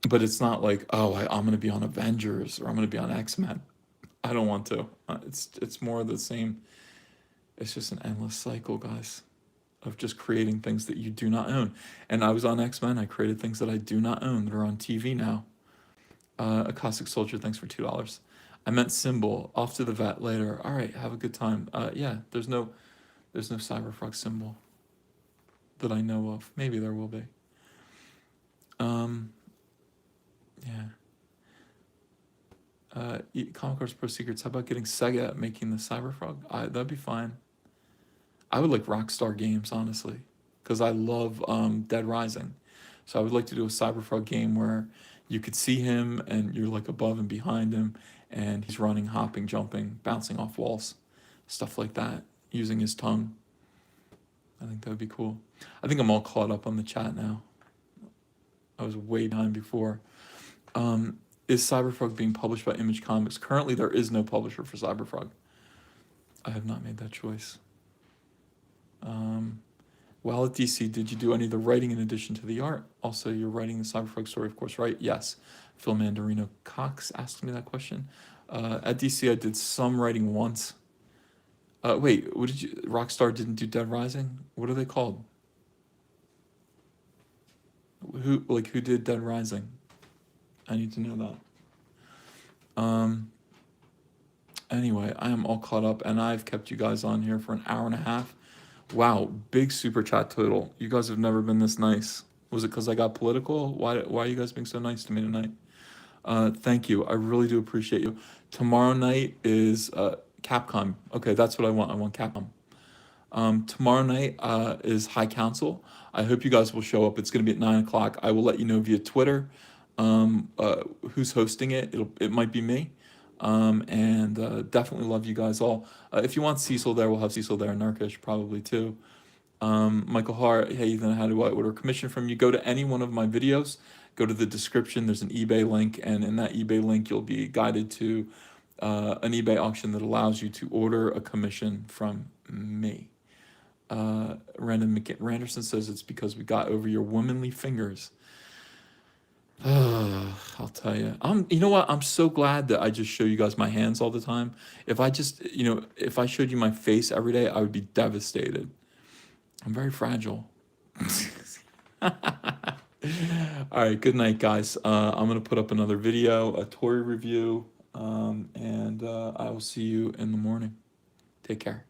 But it's not like, oh, I'm gonna be on Avengers or I'm gonna be on X-Men. I don't want to. It's more of the same. It's just an endless cycle, guys, of just creating things that you do not own. And I was on X-Men. I created things that I do not own that are on TV now. A Caustic Soldier, thanks for $2. I meant Symbol. Off to the vet later. All right, have a good time. Yeah, there's no Cyberfrog symbol that I know of. Maybe there will be. Yeah. Comic Cards Pro Secrets. How about getting Sega making the Cyberfrog? That'd be fine. I would like Rockstar Games, honestly, because I love Dead Rising. So I would like to do a Cyberfrog game where you could see him and you're like above and behind him, and he's running, hopping, jumping, bouncing off walls, stuff like that, using his tongue. I think that would be cool. I think I'm all caught up on the chat now. I was way behind before. Is Cyberfrog being published by Image Comics? Currently, there is no publisher for Cyberfrog. I have not made that choice. While at DC, did you do any of the writing in addition to the art? Also, you're writing the Cyberfrog story, of course, right? Yes. Phil Mandarino Cox asked me that question. At DC, I did some writing once. Wait, what did you? Rockstar didn't do Dead Rising? What are they called? Who did Dead Rising? I need to know that. Anyway, I am all caught up, and I've kept you guys on here for an hour and a half. Wow, big super chat total. You guys have never been this nice. Was it because I got political? Why are you guys being so nice to me tonight? Thank you. I really do appreciate you. Tomorrow night is Capcom. Okay, that's what I want. I want Capcom. Tomorrow night is High Council. I hope you guys will show up. It's going to be at 9 o'clock. I will let you know via Twitter who's hosting it. It might be me. And definitely love you guys all. If you want Cecil there, we'll have Cecil there. Narkish probably too. Michael Hart, hey Ethan, how do I order commission from you? Go to any one of my videos. Go to the description. There's an eBay link, and in that eBay link, you'll be guided to an eBay auction that allows you to order a commission from me. Randerson says it's because we got over your womanly fingers. I'll tell you. You know what? I'm so glad that I just show you guys my hands all the time. If I just, if I showed you my face every day, I would be devastated. I'm very fragile. All right, good night, guys. I'm gonna put up another video, a Tory review, and I will see you in the morning. Take care.